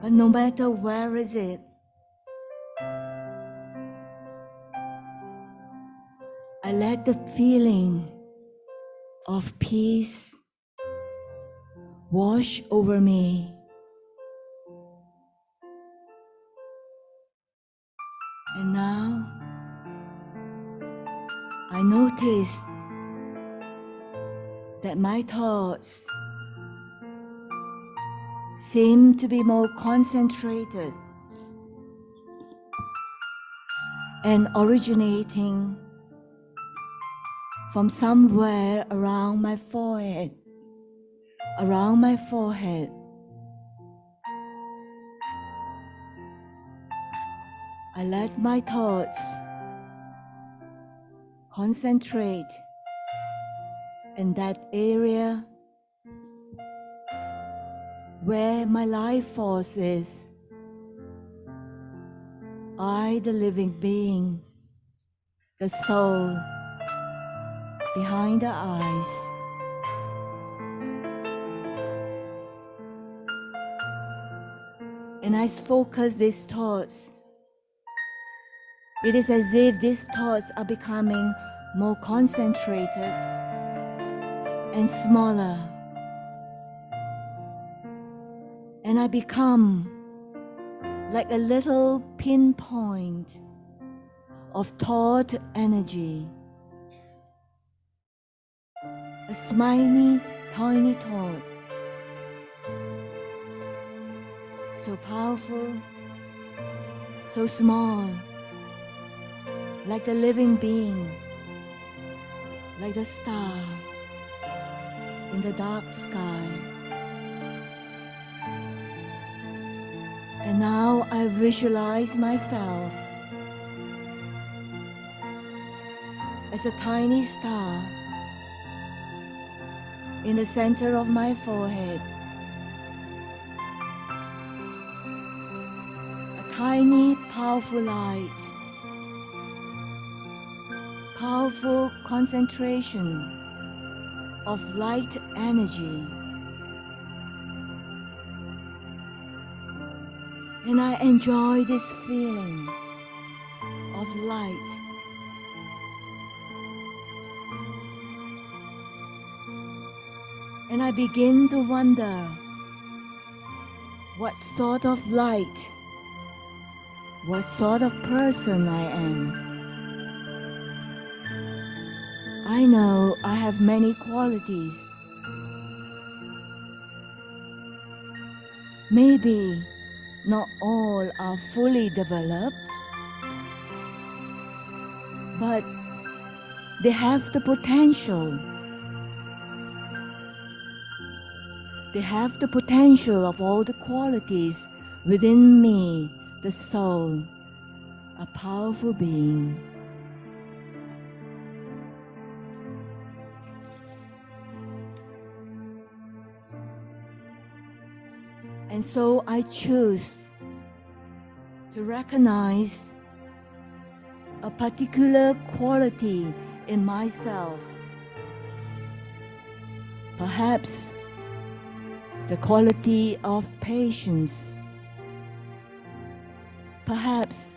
But no matter where is it, I let the feeling of peace wash over me. And now I notice that my thoughts seem to be more concentrated and originating from somewhere around my forehead. Around my forehead. I let my thoughts concentrate in that area where my life force is. I, the living being, the soul behind the eyes. And I focus these thoughts. It is as if these thoughts are becoming more concentrated and smaller. And I become like a little pinpoint of thought energy. A smiley, tiny thought. So powerful, so small, like the living being, like the star in the dark sky. And now I visualize myself as a tiny star in the center of my forehead. A tiny, powerful light, powerful concentration of light energy. And I enjoy this feeling of light. And I begin to wonder what sort of light, what sort of person I am. I know I have many qualities. Maybe not all are fully developed, but they have the potential. They have the potential of all the qualities within me, the soul, a powerful being. And so I choose to recognize a particular quality in myself. Perhaps the quality of patience, perhaps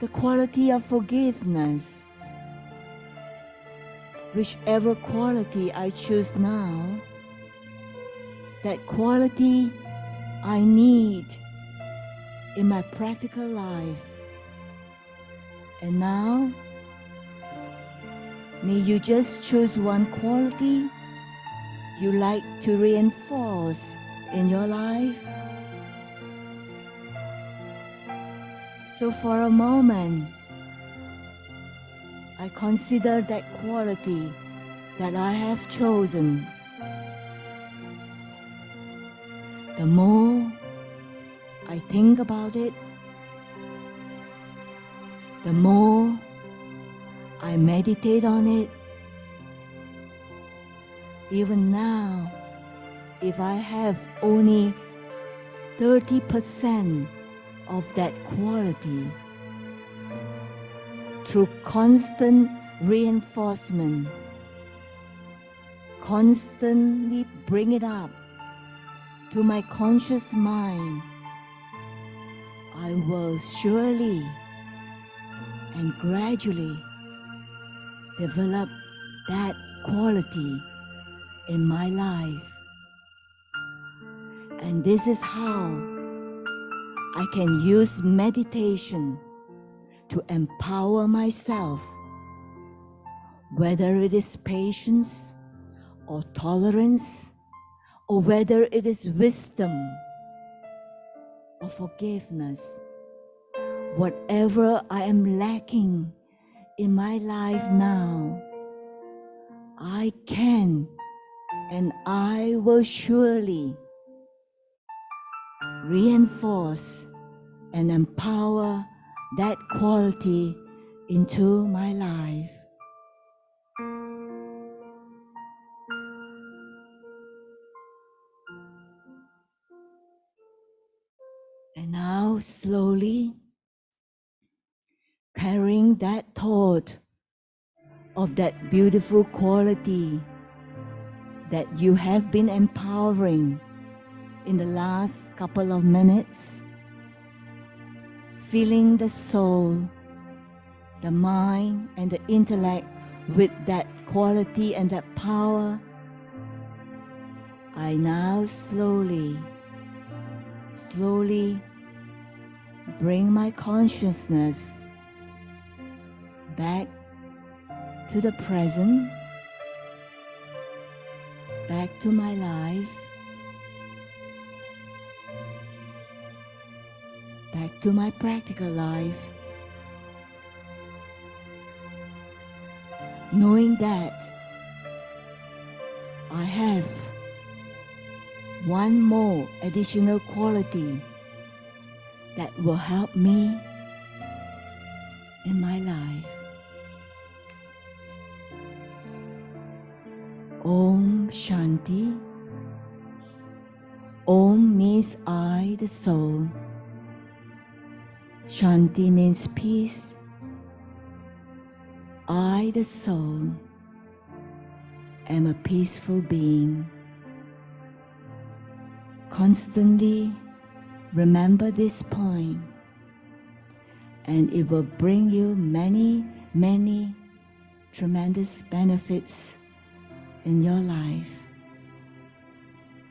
the quality of forgiveness. Whichever quality I choose now, that quality I need in my practical life. And now, may you just choose one quality you like to reinforce in your life. So for a moment, I consider that quality that I have chosen. The more I think about it, the more I meditate on it. Even now, if I have only 30% of that quality, through constant reinforcement, constantly bring it up to my conscious mind, I will surely and gradually develop that quality in my life. And this is how I can use meditation to empower myself, whether it is patience or tolerance, or whether it is wisdom or forgiveness. Whatever I am lacking in my life now, I can and I will surely reinforce and empower that quality into my life. And now slowly carrying that thought of that beautiful quality that you have been empowering in the last couple of minutes, filling the soul, the mind, and the intellect with that quality and that power, I now slowly bring my consciousness back to the present, back to my life, back to my practical life, knowing that I have one more additional quality that will help me in my life. Om Shanti. Om means I, the soul. Shanti means peace. I, the soul, am a peaceful being. Constantly remember this point, and it will bring you many, many tremendous benefits in your life.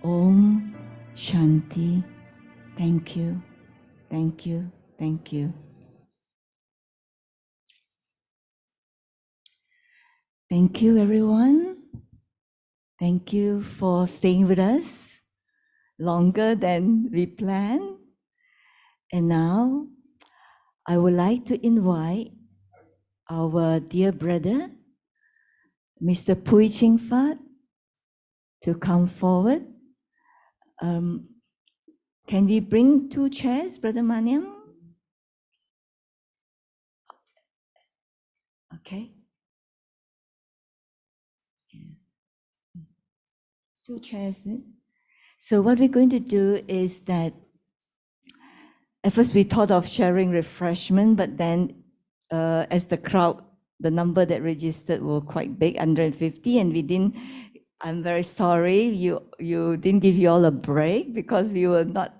Om Shanti. Thank you, thank you, thank you. Thank you, everyone. Thank you for staying with us longer than we planned. And now, I would like to invite our dear brother, Mr. Pui Ching Fat, to come forward. Can we bring 2 chairs, Brother Maniam? Okay. 2 chairs. So what we're going to do is that at first we thought of sharing refreshment, but then as the crowd, the number that registered were quite big, 150, and we didn't. I'm very sorry you didn't give you all a break because we were not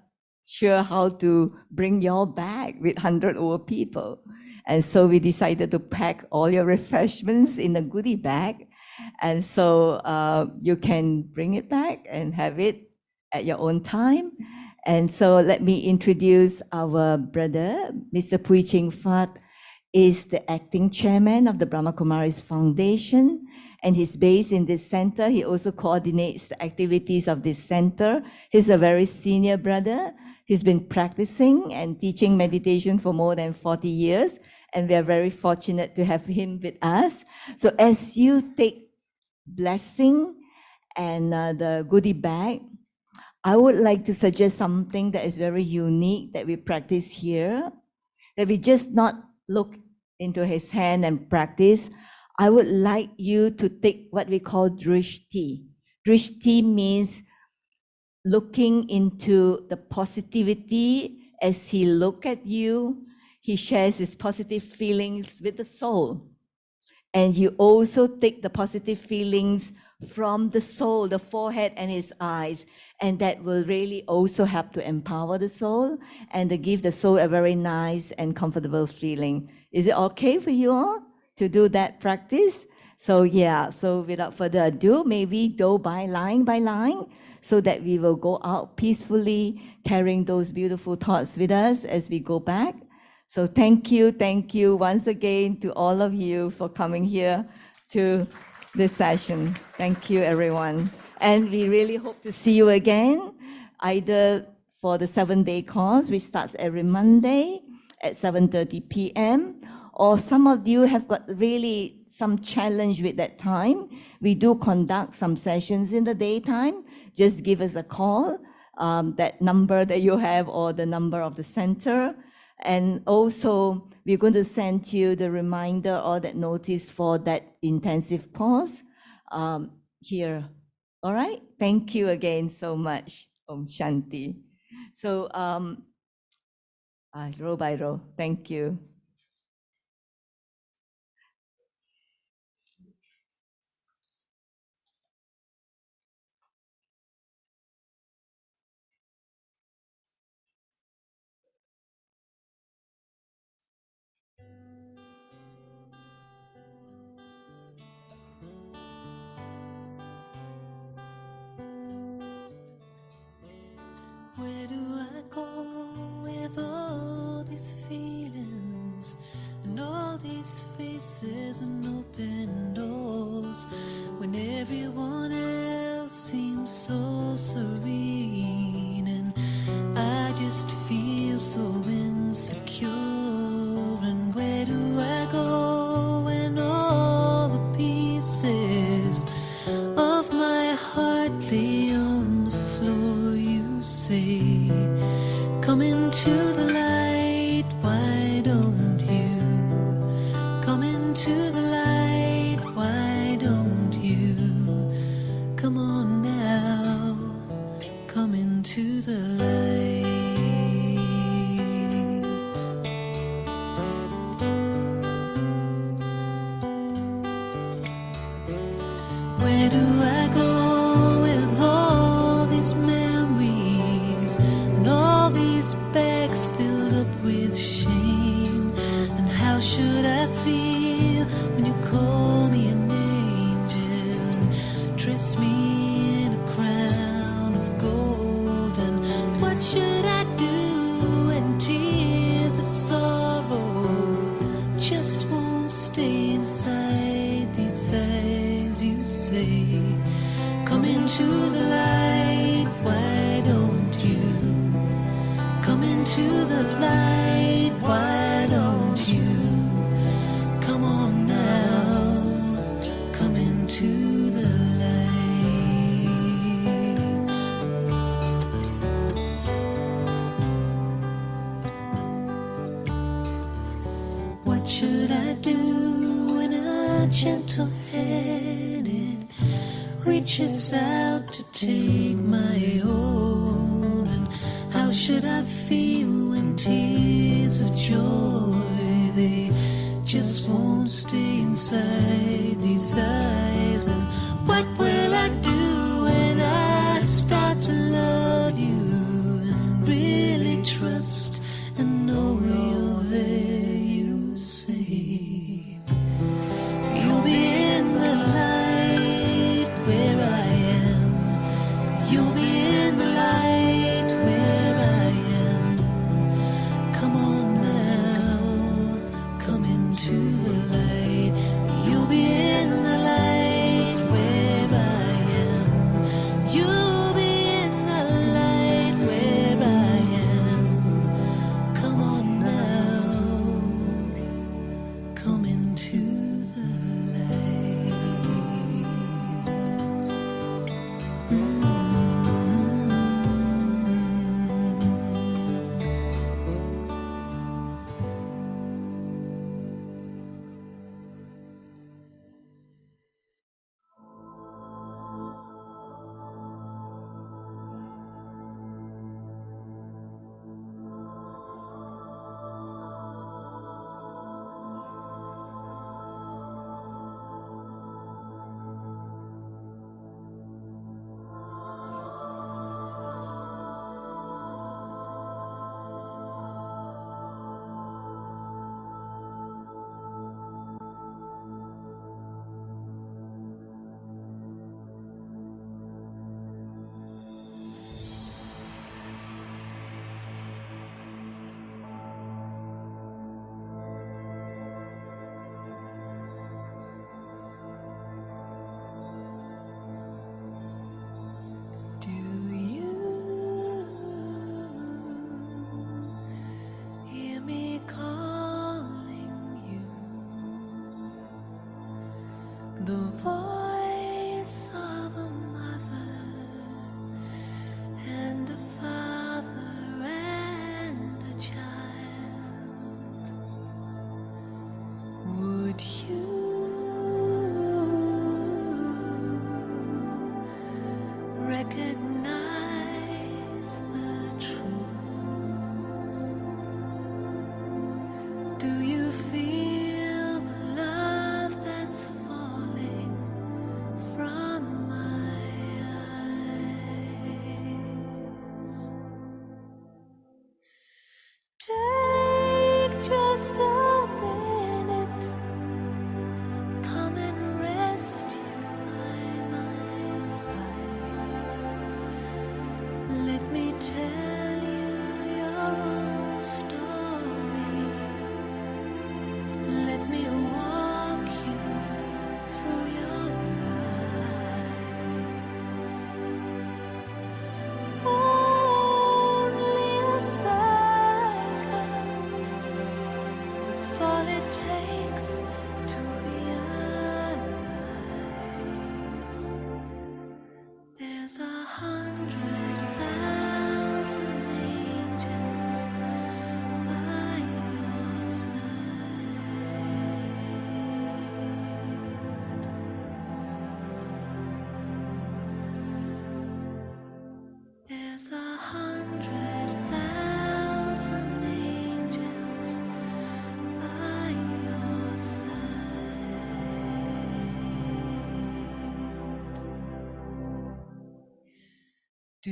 sure how to bring you all back with 100 over people. And so we decided to pack all your refreshments in a goodie bag. And so you can bring it back and have it at your own time. And so let me introduce our brother, Mr. Pui Ching Fat is the acting chairman of the Brahma Kumaris Foundation, and he's based in this center. He also coordinates the activities of this center. He's a very senior brother. He's been practicing and teaching meditation for more than 40 years, and we are very fortunate to have him with us. So as you take blessing and the goodie bag, I would like to suggest something that is very unique that we practice here, that we just not look into his hand and practice. I would like you to take what we call drishti. Drishti means looking into the positivity. As he look at you, he shares his positive feelings with the soul. And you also take the positive feelings from the soul, the forehead and his eyes. And that will really also help to empower the soul and to give the soul a very nice and comfortable feeling. Is it okay for you all to do that practice? So yeah, so without further ado, maybe go by line, so that we will go out peacefully, carrying those beautiful thoughts with us as we go back. So thank you once again to all of you for coming here to this session. Thank you, everyone. And we really hope to see you again, either for the 7-day course, which starts every Monday at 7:30 p.m., or some of you have got really some challenge with that time. We do conduct some sessions in the daytime. Just give us a call, that number that you have or the number of the center. And also, we're going to send you the reminder or that notice for that intensive course here. All right? Thank you again so much. Om Shanti. So, row by row. Thank you. Where do I go with all these feelings and all these faces and open doors when everyone else seems so serene and I just feel so insecure? And where do I go when all the pieces of my heart lay on the floor? You say, come into the light, why don't you? Come into the light, why don't you? Come on now, come into the light. Where do I go with all these memories and all these bags filled up with shame? And how should I feel when you call me an angel and dress me in a crown of gold? And what should I do when tears of sorrow just won't stay inside these eyes? You say, come into the light, why don't you? Come into the light, why don't you? Come on now, come into the light. What should I do when a gentle hand reaches out to take my own? And how should I feel when tears of joy they just won't stay inside these eyes. And what will I do when I start to love you and really trust and know you're there? You say you'll be in the light where I am. You'll be in the light where I am. Come on now, come into the light. You'll be in the light where I am. You'll be in the light where I am. Come on now, come into the light. Do you hear me calling you? The voice of a mother and a father and a child. Would you recognize the truth? Do you feel the love that's falling from my eyes? Take just a minute, come and rest here by my side. Let me tell you your own story. Let me walk you through your lives. Only a second, it's all it takes to realize there's 100,000 angels by your side. There's 100,000 angels by your side. Do